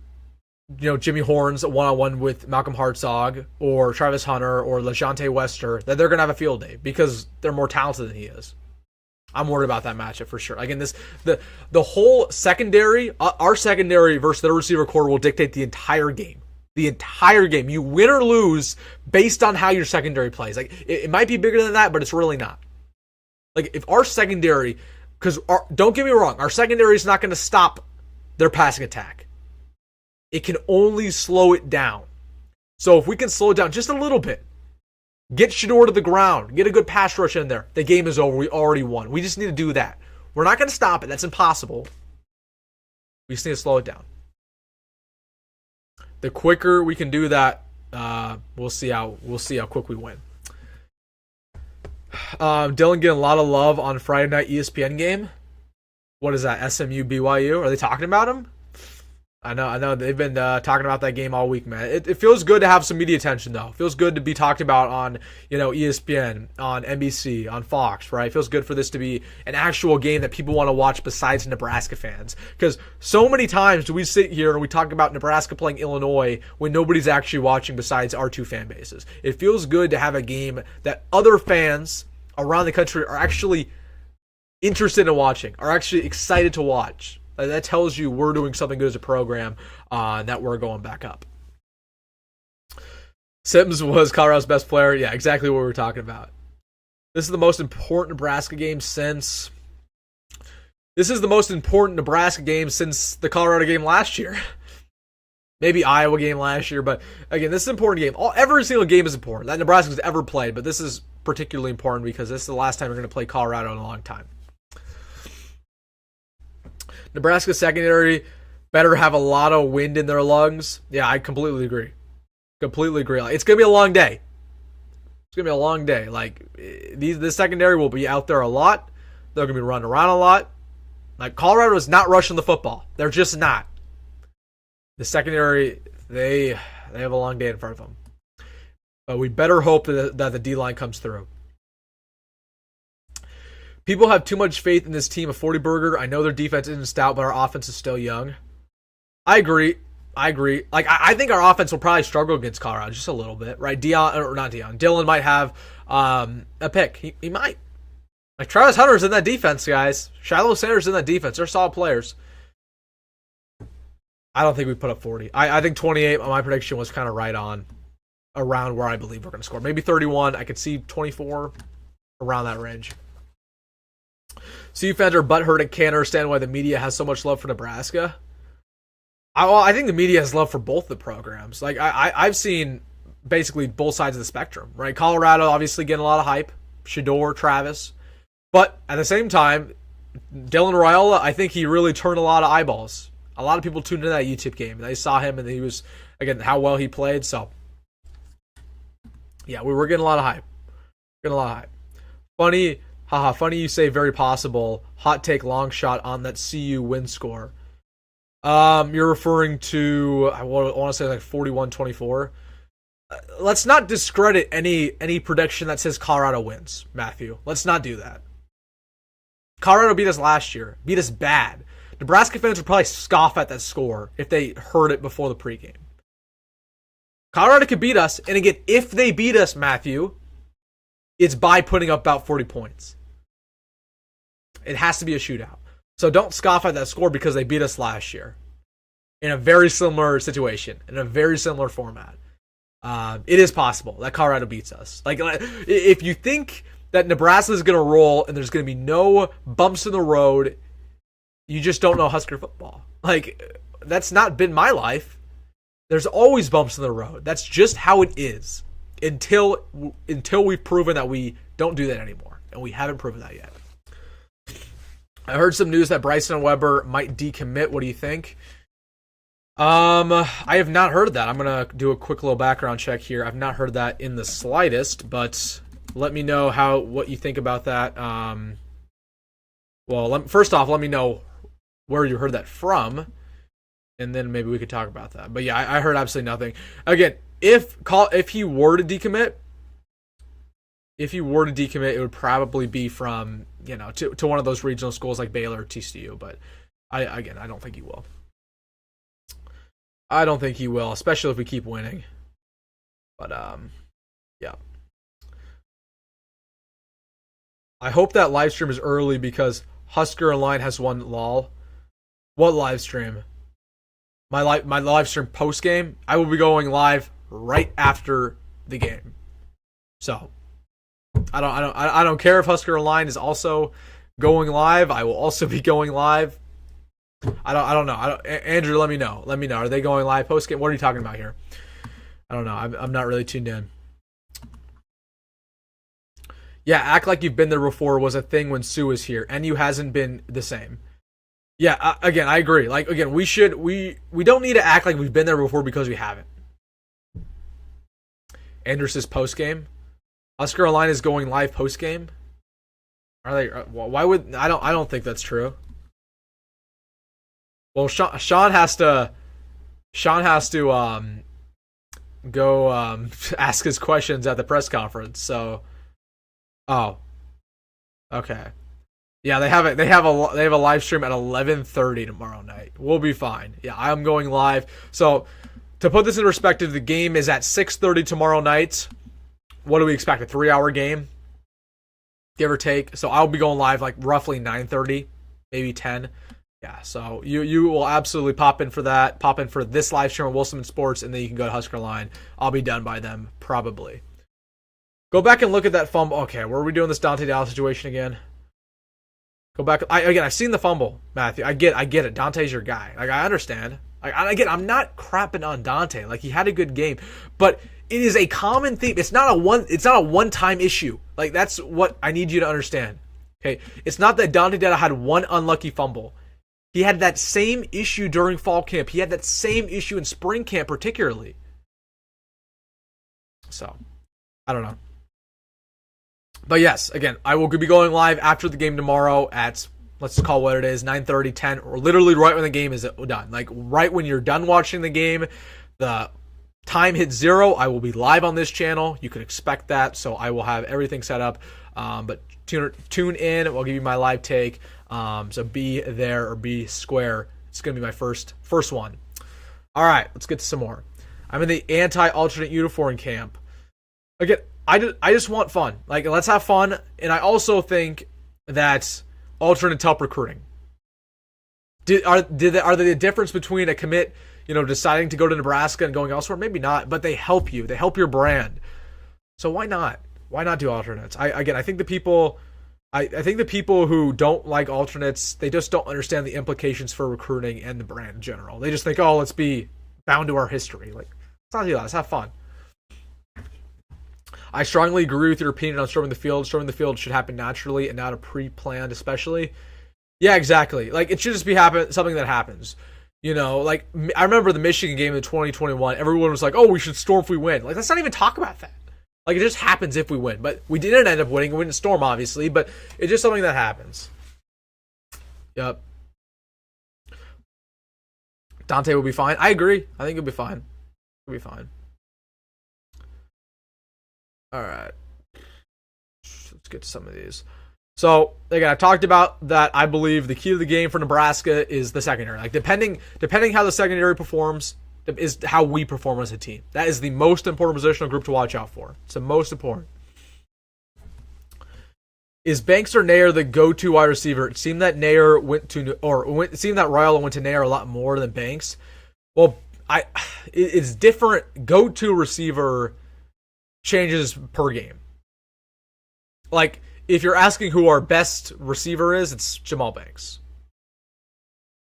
Jimmy Horn's one-on-one with Malcolm Hartzog or Travis Hunter or LeJonte Wester, that they're going to have a field day because they're more talented than he is. I'm worried about that matchup for sure. Again, the whole secondary, our secondary versus their receiver core will dictate the entire game. The entire game. You win or lose based on how your secondary plays. Like it might be bigger than that, but it's really not. Like if our secondary, because don't get me wrong, our secondary is not going to stop their passing attack. It can only slow it down. So if we can slow it down just a little bit, get Shedeur to the ground, get a good pass rush in there, the game is over. We already won. We just need to do that. We're not going to stop it. That's impossible. We just need to slow it down. The quicker we can do that, we'll see how quick we win. Dylan getting a lot of love on Friday night ESPN game. What is that? SMU BYU? Are they talking about him? I know they've been talking about that game all week, man. It feels good to have some media attention, though. It feels good to be talked about on ESPN, on NBC, on Fox, right? It feels good for this to be an actual game that people want to watch besides Nebraska fans. Because so many times do we sit here and we talk about Nebraska playing Illinois when nobody's actually watching besides our two fan bases. It feels good to have a game that other fans around the country are actually interested in watching, are actually excited to watch. That tells you we're doing something good as a program, that we're going back up. Sims was Colorado's best player. Yeah, exactly what we were talking about. This is the most important Nebraska game since the Colorado game last year. Maybe Iowa game last year, but again, this is an important game. Every single game is important that Nebraska's ever played, but this is particularly important because this is the last time we're going to play Colorado in a long time. Nebraska secondary better have a lot of wind in their lungs. Yeah, I completely agree. Like, it's going to be a long day. Like, this secondary will be out there a lot. They're going to be running around a lot. Like, Colorado is not rushing the football. They're just not. The secondary, they have a long day in front of them. But we better hope that the D-line comes through. People have too much faith in this team of 40-burger. I know their defense isn't stout, but our offense is still young. I agree. Like, I think our offense will probably struggle against Colorado just a little bit, right? Dylan might have a pick. He might. Like, Travis Hunter's in that defense, guys. Shiloh Sanders in that defense. They're solid players. I don't think we put up 40. I think 28, my prediction was kind of right on, around where I believe we're going to score. Maybe 31. I could see 24, around that range. CU fans are butthurt and can't understand why the media has so much love for Nebraska. I think the media has love for both the programs. Like I've seen basically both sides of the spectrum, right? Colorado obviously getting a lot of hype. Shedeur, Travis. But at the same time, Dylan Raiola, I think he really turned a lot of eyeballs. A lot of people tuned into that YouTube game. They saw him and he was, again, how well he played. So, yeah, we were getting a lot of hype. Funny you say very possible. Hot take long shot on that CU win score. You're referring to, I want to say like 41-24. Let's not discredit any prediction that says Colorado wins, Matthew. Let's not do that. Colorado beat us last year. Beat us bad. Nebraska fans would probably scoff at that score if they heard it before the pregame. Colorado could beat us, and again, if they beat us, Matthew, it's by putting up about 40 points. It has to be a shootout. So don't scoff at that score because they beat us last year in a very similar situation, in a very similar format. It is possible that Colorado beats us. Like, if you think that Nebraska is going to roll and there's going to be no bumps in the road, you just don't know Husker football. Like, that's not been my life. There's always bumps in the road. That's just how it is until we've proven that we don't do that anymore, and we haven't proven that yet. I heard some news that Bryson and Weber might decommit. What do you think? I have not heard that. I'm going to do a quick little background check here. I've not heard that in the slightest, but let me know what you think about that. First off, let me know where you heard that from, and then maybe we could talk about that. But yeah, I heard absolutely nothing. Again, if he were to decommit, it would probably be from, to one of those regional schools like Baylor or TCU. But I don't think he will. I don't think he will, especially if we keep winning. But yeah. I hope that live stream is early because Husker Online has one. Lol. What live stream? My live stream post game. I will be going live right after the game. So I don't care if Husker Online is also going live. I will also be going live. I don't know. Andrew, let me know. Are they going live post game? What are you talking about here? I don't know. I'm not really tuned in. Yeah, act like you've been there before was a thing when Sue was here. NU hasn't been the same. Yeah, again, I agree. Like, again, we don't need to act like we've been there before because we haven't. Andrew says post game. Husker Online is going live post game. Are they? Why would I don't think that's true. Well, Sean has to go ask his questions at the press conference. So, okay, yeah, they have a live stream at 11:30 tomorrow night. We'll be fine. Yeah, I'm going live. So, to put this in perspective, the game is at 6:30 tomorrow night. What do we expect? A 3-hour game, give or take. So I'll be going live like roughly 9:30, maybe 10. Yeah, so you will absolutely pop in for that. Pop in for this live stream at Wilson Sports, and then you can go to Husker Line. I'll be done by then, probably. Go back and look at that fumble. Okay, were we doing this Dante Dallas situation again? Go back. I've seen the fumble, Matthew. I get it. Dante's your guy. Like, I understand. I'm not crapping on Dante. Like, he had a good game, but it is a common theme. It's not a one-time issue. Like, that's what I need you to understand. Okay, it's not that Dante Dada had one unlucky fumble. He had that same issue during fall camp. He had that same issue in spring camp, particularly. So, I don't know. But yes, again, I will be going live after the game tomorrow at, let's call what it is, 9:30, 10, or literally right when the game is done. Like, right when you're done watching the game, the time hits 0, I will be live on this channel. You can expect that, so I will have everything set up. But tune in. I'll give you my live take. So be there or be square. It's going to be my first one. All right, let's get to some more. I'm in the anti-alternate uniform camp. Again, I just want fun. Like, let's have fun. And I also think that alternates help recruiting. Are they the difference between a commit, deciding to go to Nebraska and going elsewhere? Maybe not, but they help you. They help your brand. So why not? Why not do alternates? I think the people who don't like alternates, they just don't understand the implications for recruiting and the brand in general. They just think, oh, let's be bound to our history. Like, let's not do that. Let's have fun. I strongly agree with your opinion on storming the field. Storming the field should happen naturally and not a pre-planned, especially. Yeah, exactly. Like, it should just be something that happens. Like, I remember the Michigan game in 2021. Everyone was like, oh, we should storm if we win. Like, let's not even talk about that. Like, it just happens if we win. But we didn't end up winning. We didn't storm, obviously. But it's just something that happens. Yep. Dante will be fine. I agree. I think he'll be fine. He'll be fine. All right. Let's get to some of these. So, again, I talked about that. I believe the key to the game for Nebraska is the secondary. Like, depending how the secondary performs is how we perform as a team. That is the most important positional group to watch out for. It's the most important. Is Banks or Nair the go-to wide receiver? It seemed that Raiola went to Nair a lot more than Banks. Well, it's different. Go-to receiver changes per game. Like, if you're asking who our best receiver is, it's Jamal Banks.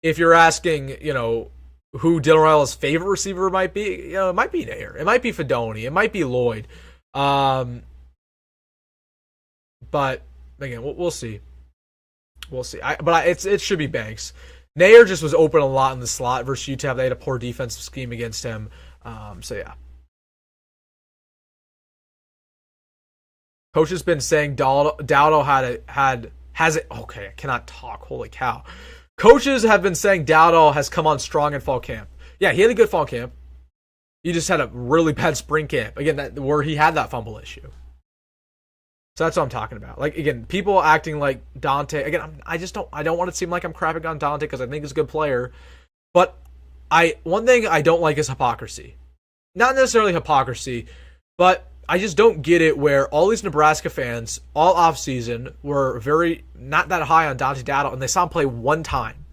If you're asking, who Dylan Raiola's favorite receiver might be, it might be Nair. It might be Fedoni. It might be Lloyd. But, again, we'll see. We'll see. It should be Banks. Nair just was open a lot in the slot versus UTEP. They had a poor defensive scheme against him. So, yeah. Coach has been saying Dowdle has it. Okay, I cannot talk. Holy cow. Coaches have been saying Dowdle has come on strong in fall camp. Yeah, he had a good fall camp. He just had a really bad spring camp. Again, where he had that fumble issue. So that's what I'm talking about. Like, again, people acting like Dante. Again, I don't want to seem like I'm crapping on Dante because I think he's a good player. But one thing I don't like is hypocrisy. Not necessarily hypocrisy, but I just don't get it where all these Nebraska fans all offseason were very not that high on Dante Dowdle, and they saw him play one time.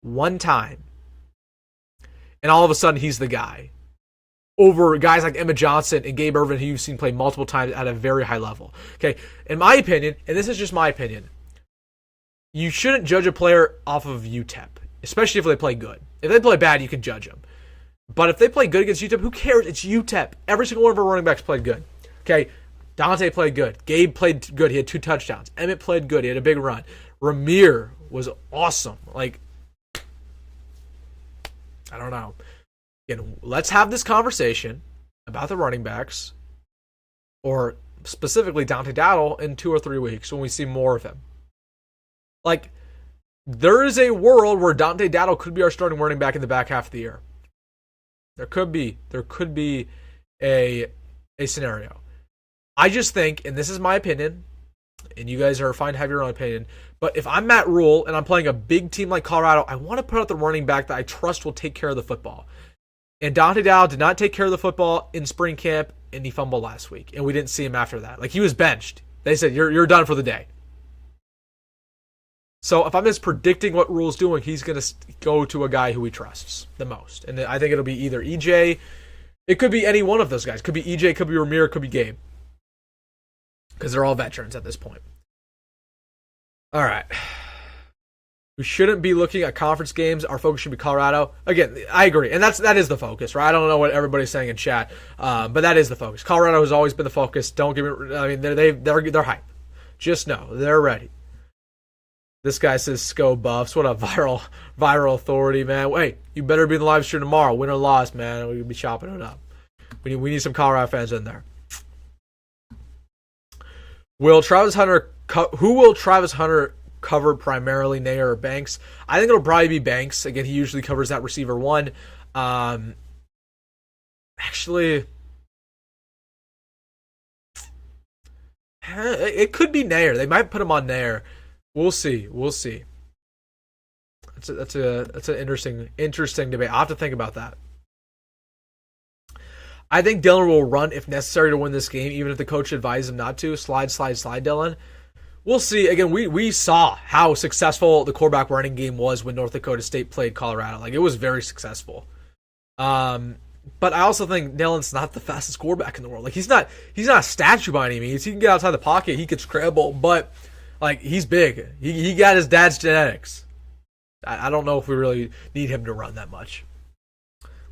And all of a sudden he's the guy. Over guys like Emma Johnson and Gabe Ervin, who you've seen play multiple times at a very high level. Okay, in my opinion, and this is just my opinion, you shouldn't judge a player off of UTEP, especially if they play good. If they play bad, you can judge them. But if they play good against UTEP, who cares? It's UTEP. Every single one of our running backs played good. Okay, Dante played good. Gabe played good. He had 2 touchdowns. Emmett played good. He had a big run. Ramir was awesome. Like, I don't know. Again, let's have this conversation about the running backs, or specifically Dante Dowdle, in 2 or 3 weeks when we see more of him. Like, there is a world where Dante Dowdle could be our starting running back in the back half of the year. There could be a scenario. I just think, and this is my opinion, and you guys are fine to have your own opinion, but if I'm Matt Rhule and I'm playing a big team like Colorado, I want to put out the running back that I trust will take care of the football. And Dante Dowdle did not take care of the football in spring camp, and he fumbled last week, and we didn't see him after that. Like, he was benched. They said, you're done for the day. So if I'm just predicting what Rhule's doing, he's going to go to a guy who he trusts the most. And I think it'll be either EJ. It could be any one of those guys. It could be EJ, it could be Ramir, it could be Gabe. Because they're all veterans at this point. All right. We shouldn't be looking at conference games. Our focus should be Colorado. Again, I agree. And that is the focus, right? I don't know what everybody's saying in chat, but that is the focus. Colorado has always been the focus. Don't give me. I mean, they're hype. Just know they're ready. This guy says Sco Buffs. What a viral authority, man. Wait, you better be in the live stream tomorrow. Win or loss, man. We'll be chopping it up. We need some Colorado fans in there. Who will Travis Hunter cover primarily, Nair or Banks? I think it'll probably be Banks. Again, he usually covers that receiver one. Actually, it could be Nair. They might put him on Nair. We'll see. That's an interesting debate. I'll have to think about that. I think Dylan will run if necessary to win this game, even if the coach advises him not to. Slide, Dylan. We'll see. Again, we saw how successful the quarterback running game was when North Dakota State played Colorado. Like, it was very successful. But I also think Dylan's not the fastest quarterback in the world. Like, he's not a statue by any means. He can get outside the pocket. He can scramble, but like, he's big. He got his dad's genetics. I don't know if we really need him to run that much.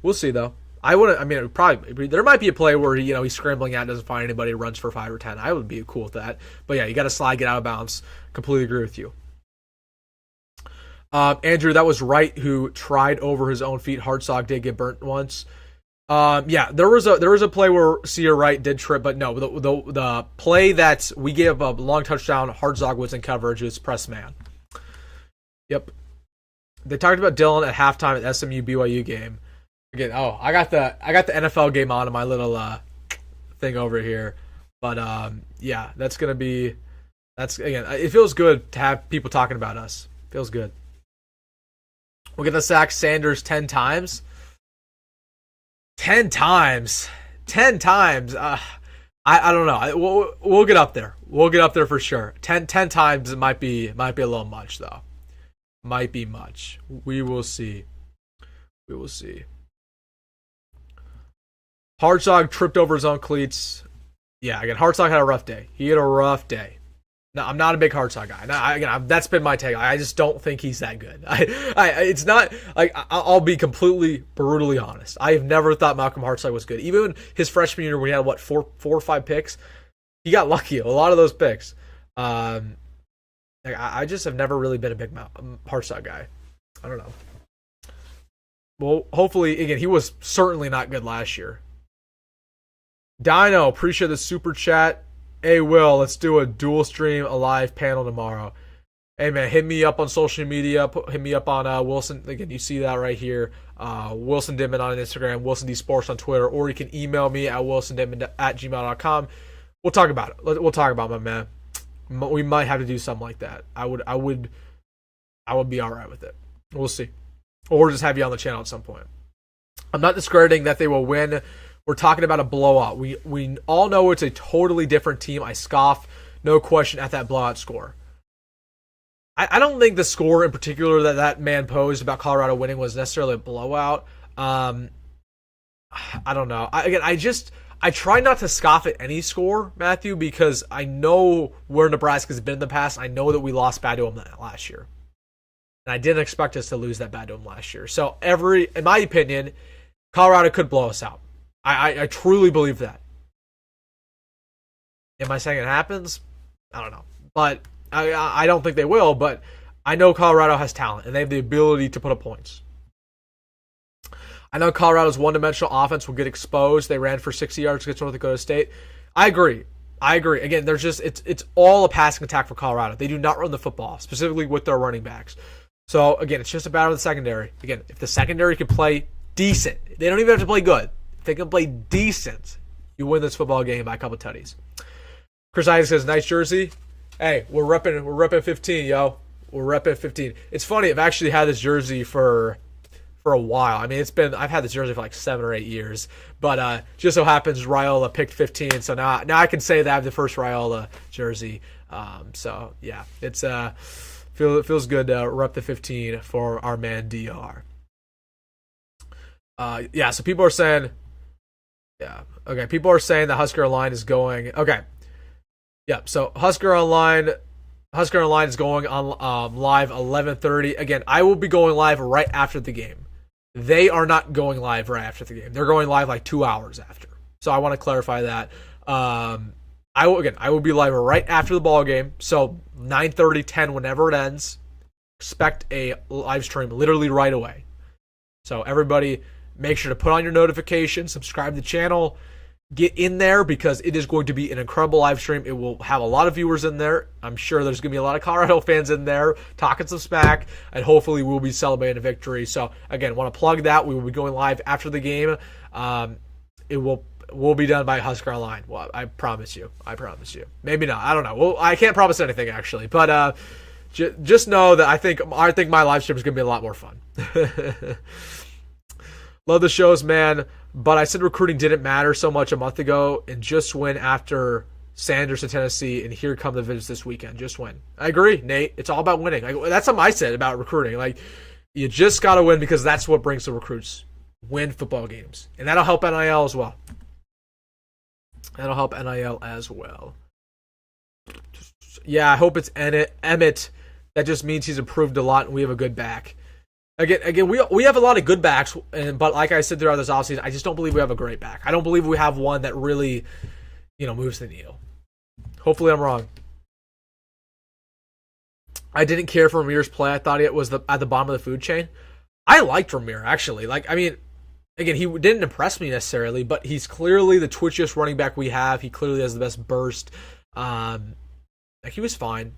We'll see, though. There might be a play where he's scrambling out, doesn't find anybody, runs for 5 or 10. I would be cool with that. But yeah, you got to slide, get out of bounds. Completely agree with you. Andrew, that was Wright who tried over his own feet. Hartzog did get burnt once. Yeah, there was a play where Sear Wright did trip, but no, the play that we gave a long touchdown, Hartzog was in coverage, it was press man. Yep. They talked about Dylan at halftime at SMU BYU game. Again, I got the NFL game on in my little thing over here. But yeah, that's again. It feels good to have people talking about us. Feels good. We're gonna sack Sanders 10 times. 10 times. 10 times. I don't know. We'll get up there. We'll get up there for sure. 10 times it might be a little much though. Might be much. We will see. We will see. Hartzog tripped over his own cleats. Yeah, again, Hartzog had a rough day. He had a rough day. No, I'm not a big Hartzog guy. That's been my take. I just don't think he's that good. It's not like I'll be completely brutally honest. I have never thought Malcolm Hartzog was good. Even his freshman year, when he had four or five picks, he got lucky. A lot of those picks. I just have never really been a big Hartzog guy. I don't know. Well, hopefully, again, he was certainly not good last year. Dino, appreciate the super chat. Hey, Will, let's do a dual stream, a live panel tomorrow. Hey, man, hit me up on social media. Hit me up on Wilson. Again, you see that right here. Wilson Dimon on Instagram, Wilson D Sports on Twitter, or you can email me at wilsondimon@gmail.com. We'll talk about it. We'll talk about it, my man. We might have to do something like that. I would be all right with it. We'll see. Or just have you on the channel at some point. I'm not discrediting that they will win. We're talking about a blowout. We all know it's a totally different team. I scoff, no question, at that blowout score. I don't think the score in particular that man posed about Colorado winning was necessarily a blowout. I don't know. I try not to scoff at any score, Matthew, because I know where Nebraska's been in the past. I know that we lost bad to them last year. And I didn't expect us to lose that bad to them last year. So in my opinion, Colorado could blow us out. I truly believe that. Am I saying it happens? I don't know. But I don't think they will, but I know Colorado has talent, and they have the ability to put up points. I know Colorado's one-dimensional offense will get exposed. They ran for 60 yards against North Dakota State. I agree. Again, it's all a passing attack for Colorado. They do not run the football, specifically with their running backs. So, again, it's just a battle of the secondary. Again, if the secondary can play decent, they don't even have to play good. If they can play decent, you win this football game by a couple tutties. Chris Isaac says, nice jersey. Hey, we're repping 15, yo. We're repping 15. It's funny, I've actually had this jersey for a while. I mean, I've had this jersey for like 7 or 8 years. But just so happens Raiola picked 15, so now I can say that I have the first Raiola jersey. So yeah, it feels good to rep the 15 for our man DR. Yeah, so people are saying, yeah, okay. People are saying the Husker Online is going. Okay, yeah. So Husker Online is going on live 11:30. Again, I will be going live right after the game. They are not going live right after the game. They're going live like 2 hours after. So I want to clarify that. I will be live right after the ball game. So 9:30, 10, whenever it ends. Expect a live stream literally right away. So everybody, make sure to put on your notifications, subscribe to the channel, get in there because it is going to be an incredible live stream. It will have a lot of viewers in there. I'm sure there's going to be a lot of Colorado fans in there talking some smack, and hopefully we'll be celebrating a victory. So again, want to plug that. We will be going live after the game. It will be done by Husker Online. Well, I promise you. Maybe not. I don't know. Well, I can't promise anything actually, but just know that I think my live stream is going to be a lot more fun. Love the shows, man. But I said recruiting didn't matter so much a month ago, and just win after Sanders to Tennessee, and here come the visits this weekend. Just win. I agree, Nate. It's all about winning. That's something I said about recruiting. Like, you just got to win because that's what brings the recruits. Win football games. And that'll help NIL as well. Yeah, I hope it's Emmett. That just means he's improved a lot, and we have a good back. Again, we have a lot of good backs, but like I said throughout this offseason, I just don't believe we have a great back. I don't believe we have one that really, moves the needle. Hopefully I'm wrong. I didn't care for Ramir's play. I thought it was at the bottom of the food chain. I liked Ramir, actually. Again, he didn't impress me necessarily, but he's clearly the twitchiest running back we have. He clearly has the best burst. He was fine.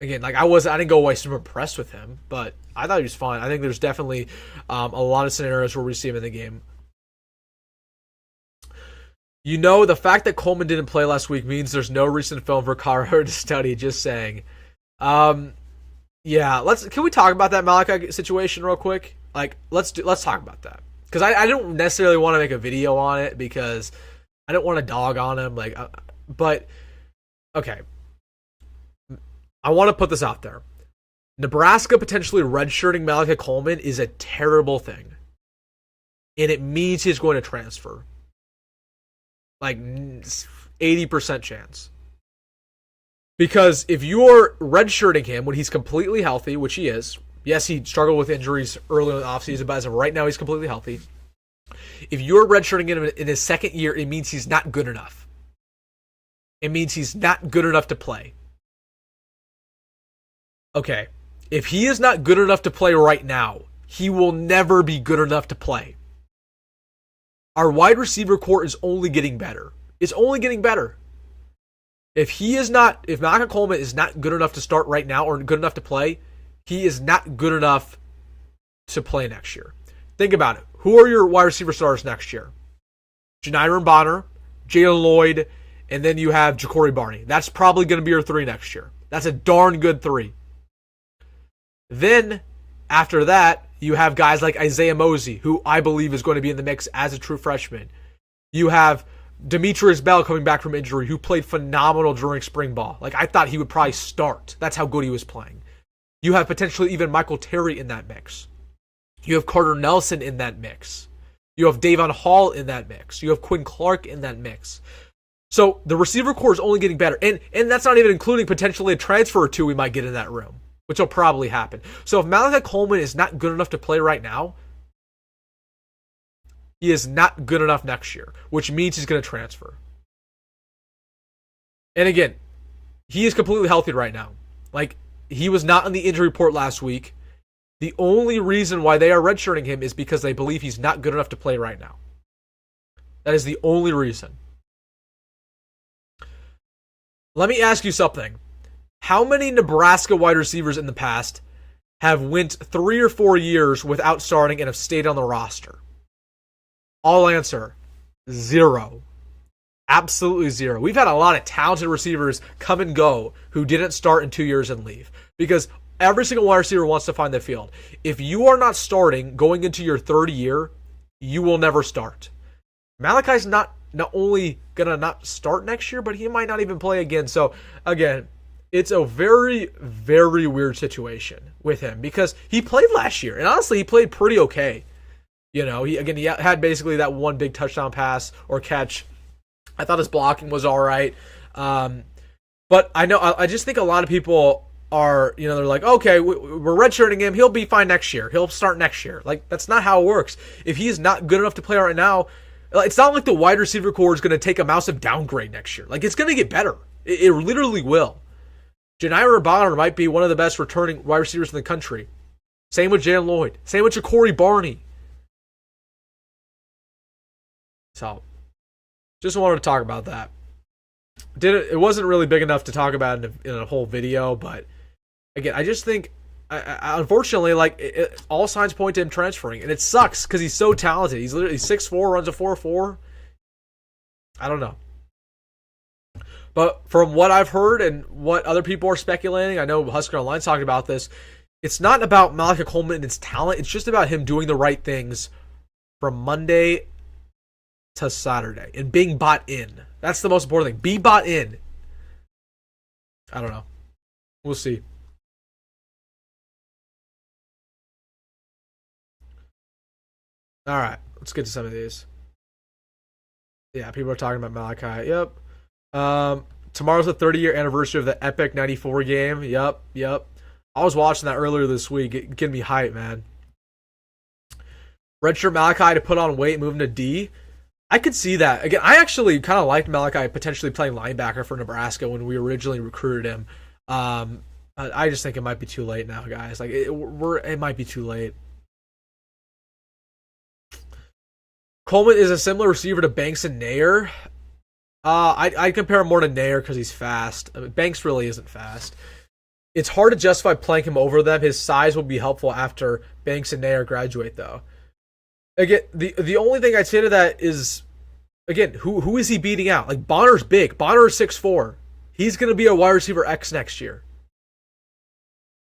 again, like I didn't go away super impressed with him, but I thought he was fine. I think there's definitely a lot of scenarios where we see him in the game. The fact that Coleman didn't play last week means there's no recent film for Colorado to study. Just saying. Yeah, can we talk about that Malachi situation real quick? Like, let's talk about that, because I don't necessarily want to make a video on it because I don't want to dog on him. But okay, I want to put this out there. Nebraska potentially redshirting Malachi Coleman is a terrible thing, and it means he's going to transfer. Like 80% chance. Because if you're redshirting him when he's completely healthy, which he is, yes, he struggled with injuries early in the offseason, but as of right now, he's completely healthy. If you're redshirting him in his second year, it means he's not good enough. It means he's not good enough to play. Okay, if he is not good enough to play right now, he will never be good enough to play. Our wide receiver core is only getting better. It's only getting better. If Malachi Coleman is not good enough to start right now or good enough to play, he is not good enough to play next year. Think about it. Who are your wide receiver starters next year? Janiran Bonner, Jalen Lloyd, and then you have Ja'Cory Barney. That's probably going to be your three next year. That's a darn good three. Then, after that, you have guys like Isaiah Mosey, who I believe is going to be in the mix as a true freshman. You have Demetrius Bell coming back from injury, who played phenomenal during spring ball. Like, I thought he would probably start. That's how good he was playing. You have potentially even Michael Terry in that mix. You have Carter Nelson in that mix. You have Davon Hall in that mix. You have Quinn Clark in that mix. So the receiver core is only getting better. And that's not even including potentially a transfer or two we might get in that room, which will probably happen. So if Malachi Coleman is not good enough to play right now, he is not good enough next year, which means he's going to transfer. And again, he is completely healthy right now. Like, he was not on the injury report last week. The only reason why they are redshirting him is because they believe he's not good enough to play right now. That is the only reason. Let me ask you something. How many Nebraska wide receivers in the past have went 3 or 4 years without starting and have stayed on the roster? I'll answer 0. Absolutely 0. We've had a lot of talented receivers come and go who didn't start in 2 years and leave. Because every single wide receiver wants to find the field. If you are not starting going into your third year, you will never start. Malachi's not only going to not start next year, but he might not even play again. So, again, it's a very, very weird situation with him because he played last year. And honestly, he played pretty okay. You know, he had basically that one big touchdown pass or catch. I thought his blocking was all right. But I just think a lot of people are, they're like, okay, we're redshirting him. He'll be fine next year. He'll start next year. Like, that's not how it works. If he's not good enough to play right now, it's not like the wide receiver core is going to take a massive downgrade next year. Like, it's going to get better. It literally will. Janiran Bonner might be one of the best returning wide receivers in the country. Same with Jalen Lloyd. Same with Ja'Cory Barney. So, just wanted to talk about that. It wasn't really big enough to talk about in a whole video, but again, I just think, unfortunately, all signs point to him transferring, and it sucks because he's so talented. He's literally 6'4", runs a 4.4. I don't know. But from what I've heard and what other people are speculating, I know Husker Online's talking about this, it's not about Malachi Coleman and his talent. It's just about him doing the right things from Monday to Saturday and being bought in. That's the most important thing. Be bought in. I don't know. We'll see. All right. Let's get to some of these. Yeah, people are talking about Malachi. Yep. Tomorrow's the 30-year anniversary of the epic 94 game. Yep. I was watching that earlier this week. Getting me hype, man. Redshirt Malachi to put on weight, moving to D. I could see that. Again, I actually kind of liked Malachi potentially playing linebacker for Nebraska when we originally recruited him. I just think it might be too late now, guys. Like, it might be too late. Coleman is a similar receiver to Banks and Nair. I'd compare him more to Nair because he's fast. I mean, Banks really isn't fast. It's hard to justify playing him over them. His size will be helpful after Banks and Nair graduate, though. Again, the only thing I'd say to that is, again, who is he beating out? Like, Bonner's big. Bonner is 6'4". He's going to be a wide receiver X next year.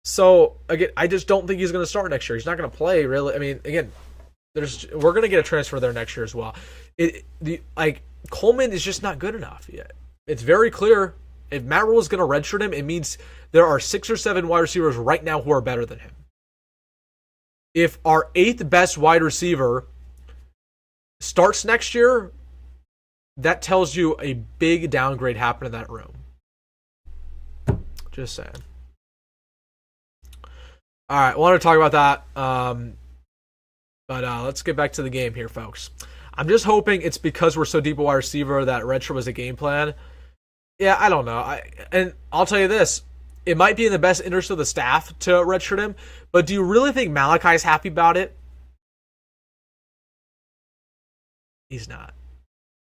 So, again, I just don't think he's going to start next year. He's not going to play, really. I mean, again, we're going to get a transfer there next year as well. Coleman is just not good enough yet. It's very clear. If Matt Rhule is going to redshirt him, it means there are 6 or 7 wide receivers right now who are better than him. If our 8th best wide receiver starts next year, that tells you a big downgrade happened in that room. Just saying. All right, I want to talk about that. But let's get back to the game here, folks. I'm just hoping it's because we're so deep a wide receiver that redshirt was a game plan. Yeah, I don't know. And I'll tell you this. It might be in the best interest of the staff to redshirt him, but do you really think Malachi's happy about it? He's not.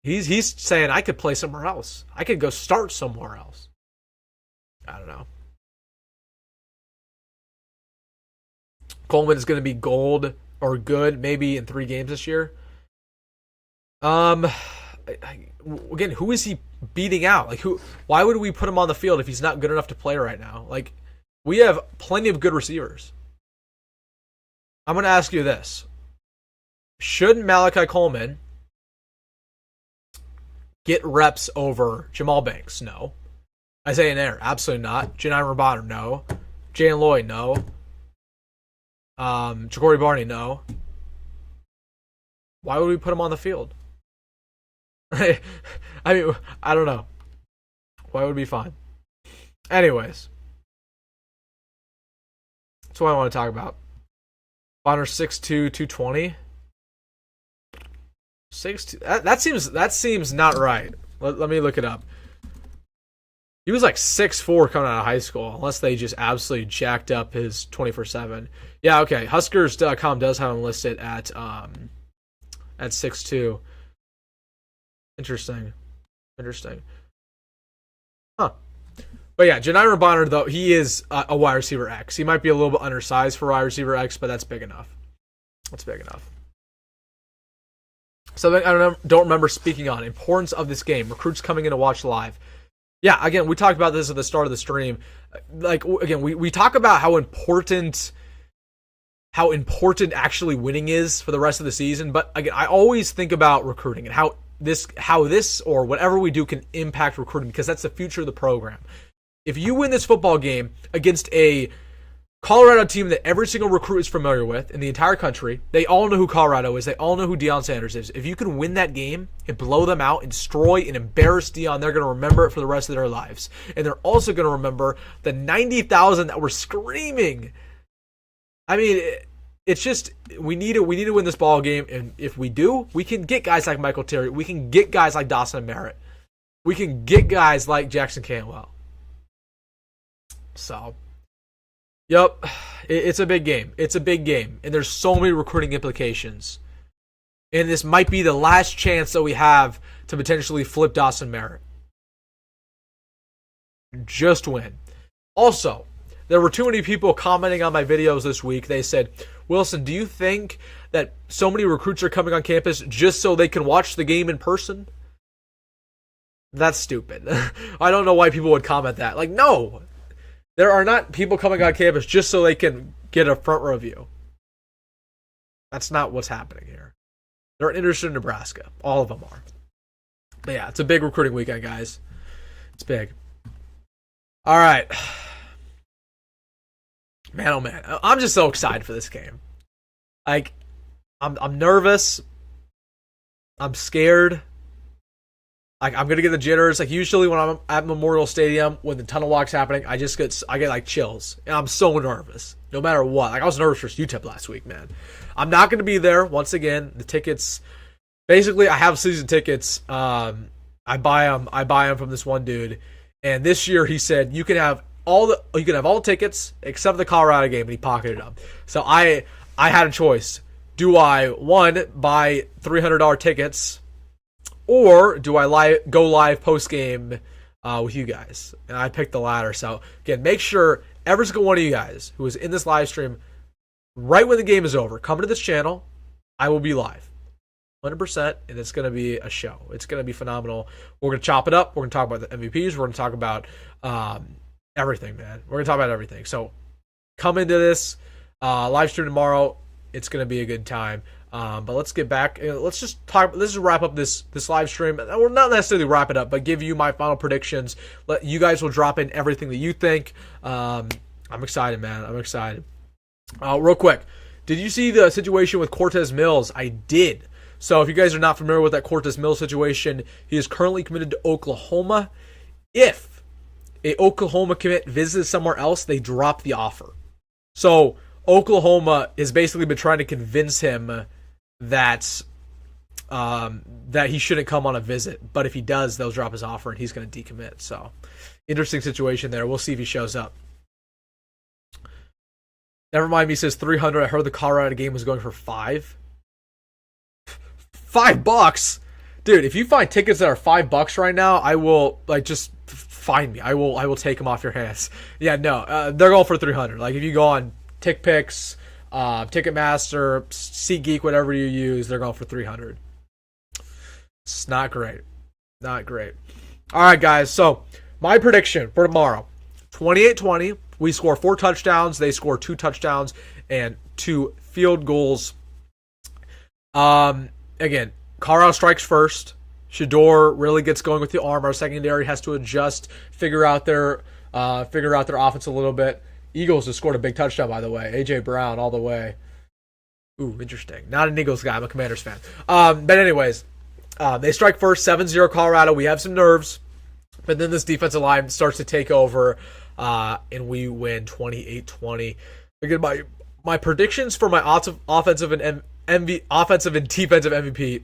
He's saying, I could play somewhere else. I could go start somewhere else. I don't know. Coleman is going to be gold or good maybe in 3 games this year. Again, who is he beating out? Like, why would we put him on the field if he's not good enough to play right now? Like, we have plenty of good receivers. I'm going to ask you this. Should Malachi Coleman get reps over Jamal Banks? No. Isaiah Nair? Absolutely not. Janiran Bonner? No. Jalen Lloyd? No. Jacory Barney? No. Why would we put him on the field? I mean, I don't know. Why would it be fine? Anyways. That's what I want to talk about. Bonner 6'2", 220. 6'2". That seems not right. Let me look it up. He was like 6'4" coming out of high school, unless they just absolutely jacked up his 24/7. Yeah, okay. Huskers.com does have him listed at 6'2". Interesting. Huh. But yeah, Janiran Bonner, though, he is a wide receiver X. He might be a little bit undersized for wide receiver X, but that's big enough. Something I don't remember speaking on. Importance of this game. Recruits coming in to watch live. Yeah, again, we talked about this at the start of the stream. Like, again, we talk about how important actually winning is for the rest of the season. But again, I always think about recruiting and how this or whatever we do can impact recruiting, because that's the future of the program. If you win this football game against a Colorado team that every single recruit is familiar with in the entire country, they all know who Colorado is, they all know who Deion Sanders is. If you can win that game and blow them out and destroy and embarrass Deion, they're going to remember it for the rest of their lives. And they're also going to remember the 90,000 that were screaming. I mean, it's just, we need to win this ball game, and if we do, we can get guys like Michael Terry, we can get guys like Dawson Merritt, we can get guys like Jackson Cantwell. So, yep, it's a big game. And there's so many recruiting implications. And this might be the last chance that we have to potentially flip Dawson Merritt. Just win. Also, there were too many people commenting on my videos this week. They said, Wilson, do you think that so many recruits are coming on campus just so they can watch the game in person? That's stupid. I don't know why people would comment that. Like, no. There are not people coming on campus just so they can get a front row view. That's not what's happening here. They're interested in Nebraska. All of them are. But yeah, it's a big recruiting weekend, guys. It's big. All right. Man, oh man. I'm just so excited for this game. Like, I'm nervous. I'm scared. Like, I'm gonna get the jitters. Like, usually when I'm at Memorial Stadium, when the tunnel walk's happening, I get like chills, and I'm so nervous, no matter what. Like, I was nervous for UTEP last week, man. I'm not gonna be there once again. The tickets, basically, I have season tickets. I buy them from this one dude, and this year he said you can have all the tickets except the Colorado game, and he pocketed them. So I had a choice. Do I, one, buy $300 tickets? Or do I go live post-game with you guys? And I picked the latter. So, again, make sure every single one of you guys who is in this live stream, right when the game is over, come to this channel. I will be live. 100%, and it's going to be a show. It's going to be phenomenal. We're going to chop it up. We're going to talk about the MVPs. We're going to talk about everything, man. We're going to talk about everything. So come into this live stream tomorrow. It's going to be a good time. But let's get back. Let's just talk. Let's just wrap up this live stream. We'll not necessarily wrap it up, but give you my final predictions. You guys will drop in everything that you think. I'm excited, man. I'm excited. Real quick, did you see the situation with Cortez Mills? I did. So if you guys are not familiar with that Cortez Mills situation, he is currently committed to Oklahoma. If a Oklahoma commit visits somewhere else, they drop the offer. So Oklahoma has basically been trying to convince him that he shouldn't come on a visit. But if he does, they'll drop his offer and he's going to decommit. So interesting situation there. We'll see if he shows up. Never mind me says 300. I heard the Colorado game was going for $5. $5, dude. If you find tickets that are $5 right now, I will just find me. I will take them off your hands. Yeah, no, they're going for 300. Like if you go on TickPix, Ticketmaster, SeatGeek, whatever you use, they're going for 300. It's not great, not great. All right, guys. So my prediction for tomorrow: 28-20. We score 4 touchdowns. They score 2 touchdowns and 2 field goals. Again, Colorado strikes first. Shedeur really gets going with the arm. Our secondary has to adjust, figure out their offense a little bit. Eagles just scored a big touchdown, by the way. A.J. Brown all the way. Ooh, interesting. Not an Eagles guy. I'm a Commanders fan. But anyways, they strike first, 7-0 Colorado. We have some nerves. But then this defensive line starts to take over, and we win 28-20. Again, my predictions for my offensive and defensive MVP: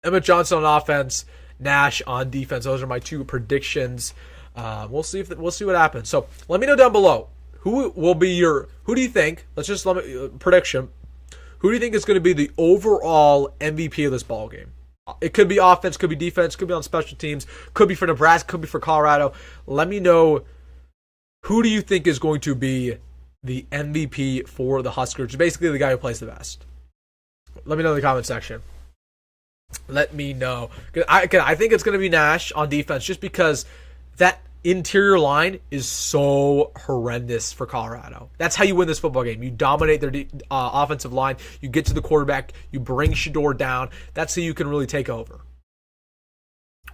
Emmett Johnson on offense, Nash on defense. Those are my 2 predictions. We'll see what happens. So let me know down below who do you think? Prediction. Who do you think is going to be the overall MVP of this ball game? It could be offense, could be defense, could be on special teams, could be for Nebraska, could be for Colorado. Let me know, who do you think is going to be the MVP for the Huskers? Basically the guy who plays the best. Let me know in the comment section. Let me know. I think it's going to be Nash on defense, just because that interior line is so horrendous for Colorado. That's how you win this football game. You dominate their offensive line. You get to the quarterback. You bring Shedeur down. That's how you can really take over.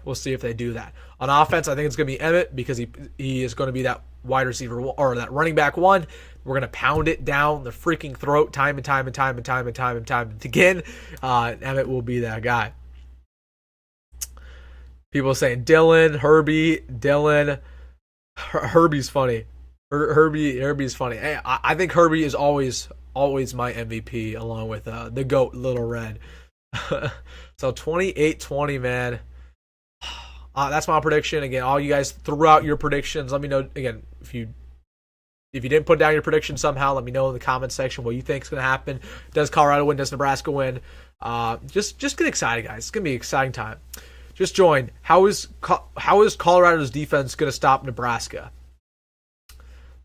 We'll see if they do that. On offense, I think it's going to be Emmett, because he is going to be that wide receiver or that running back 1. We're going to pound it down the freaking throat time and time again. Emmett will be that guy. People saying Dylan, Herbie, Dylan. Herbie's funny. Herbie's funny. Hey, I think Herbie is always my MVP, along with the GOAT, Little Red. So 28-20, man. That's my prediction. Again, all you guys threw out your predictions. Let me know, again, if you didn't put down your prediction somehow, let me know in the comment section what you think is going to happen. Does Colorado win? Does Nebraska win? Just get excited, guys. It's going to be an exciting time. Just join. How is Colorado's defense going to stop Nebraska?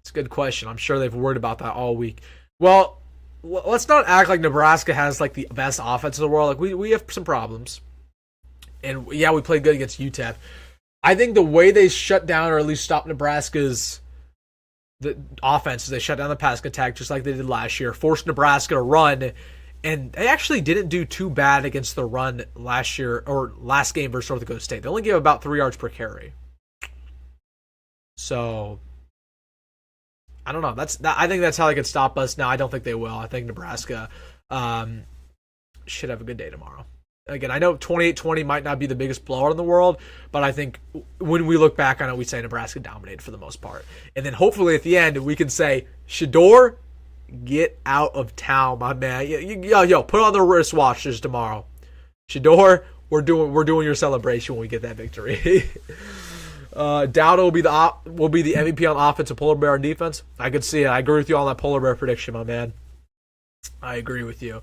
It's a good question. I'm sure they've worried about that all week. Well, let's not act like Nebraska has like the best offense in the world. Like we have some problems. And yeah, we played good against UTEP. I think the way they shut down, or at least stop Nebraska's the offense, is they shut down the passing attack just like they did last year, forced Nebraska to run, and they actually didn't do too bad against the run last year, or last game versus North Dakota State. They only gave about 3 yards per carry. So I don't know. I think that's how they could stop us. Now I don't think they will. I think Nebraska should have a good day tomorrow. Again, I know 28-20 might not be the biggest blowout in the world, but I think when we look back on it, we say Nebraska dominated for the most part. And then hopefully at the end, we can say, Shedeur, get out of town, my man. Yo, put on the wristwatches tomorrow. Shedeur, we're doing your celebration when we get that victory. Dowd will be the MVP on offense and Polar Bear on defense. I could see it. I agree with you on that Polar Bear prediction, my man. I agree with you.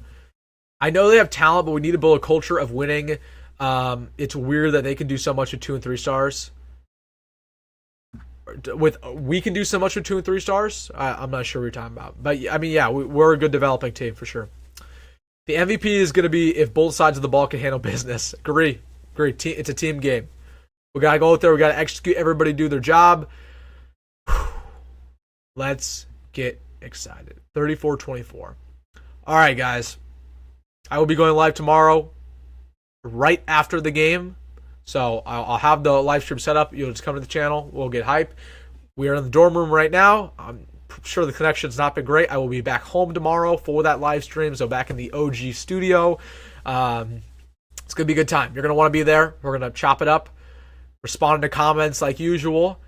I know they have talent, but we need to build a culture of winning. It's weird that they can do so much with 2 and 3 stars. we can do so much with 2 and 3 stars. I'm not sure what you're talking about, but I mean, yeah, we're a good developing team for sure. The MVP is going to be if both sides of the ball can handle business. Agree. It's a team game. We got to go out there. We got to execute. Everybody do their job. Let's get excited. 34-24. All right, guys. I will be going live tomorrow right after the game. So I'll have the live stream set up. You'll just come to the channel. We'll get hype. We are in the dorm room right now. I'm sure the connection's not been great. I will be back home tomorrow for that live stream. So back in the OG studio. It's going to be a good time. You're going to want to be there. We're going to chop it up. Responding to comments like usual.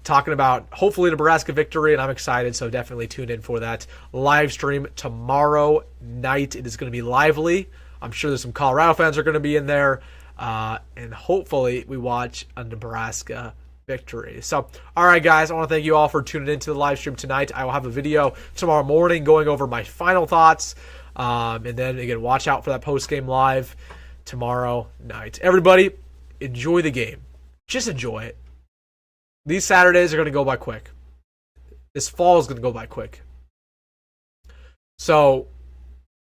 Talking about hopefully Nebraska victory, and I'm excited. So definitely tune in for that live stream tomorrow night. It is going to be lively. I'm sure there's some Colorado fans are going to be in there. And hopefully we watch a Nebraska victory. So, all right, guys, I want to thank you all for tuning into the live stream tonight. I will have a video tomorrow morning going over my final thoughts. And then, again, watch out for that post-game live tomorrow night. Everybody, enjoy the game. Just enjoy it. These Saturdays are going to go by quick. This fall is going to go by quick. So,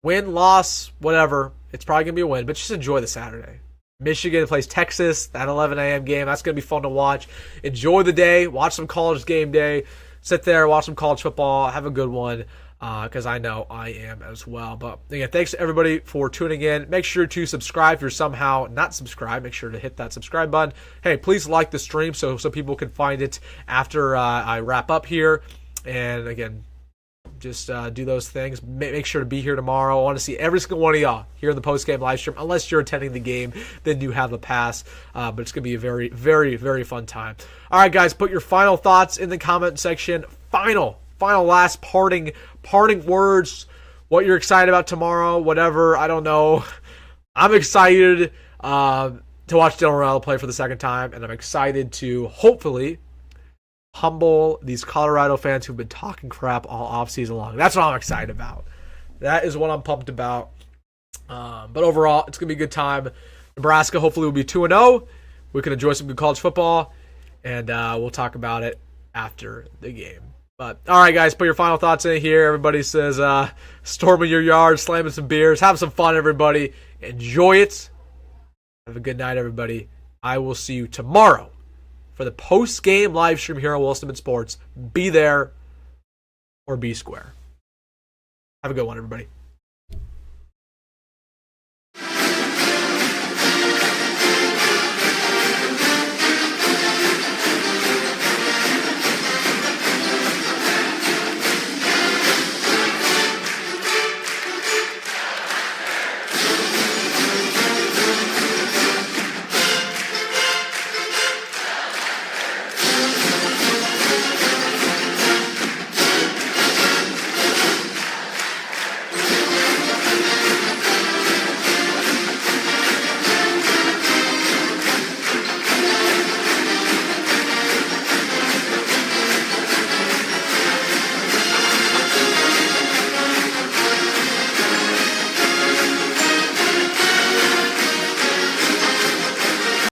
win, loss, whatever, it's probably going to be a win, but just enjoy the Saturday. Michigan plays Texas, that 11 a.m. game. That's going to be fun to watch. Enjoy the day. Watch some college game day. Sit there, watch some college football. Have a good one because I know I am as well. But, again, thanks to everybody for tuning in. Make sure to subscribe if you're somehow not subscribed. Make sure to hit that subscribe button. Hey, please like the stream so people can find it after I wrap up here. And, again, just do those things. Make sure to be here tomorrow. I want to see every single one of y'all here in the post-game live stream. Unless you're attending the game, then you have a pass. But it's going to be a very, very, very fun time. All right, guys, put your final thoughts in the comment section. Final last parting words. What you're excited about tomorrow, whatever. I don't know. I'm excited to watch Deion Raiola play for the second time, and I'm excited to hopefully humble these Colorado fans who've been talking crap all offseason long. That's what I'm excited about. That is what I'm pumped about. But overall, it's going to be a good time. Nebraska hopefully will be 2-0. We can enjoy some good college football, and we'll talk about it after the game. But, all right, guys, put your final thoughts in here. Everybody says storming your yard, slamming some beers. Have some fun, everybody. Enjoy it. Have a good night, everybody. I will see you tomorrow for the post-game live stream here on Wilson Sports. Be there or be square. Have a good one, everybody.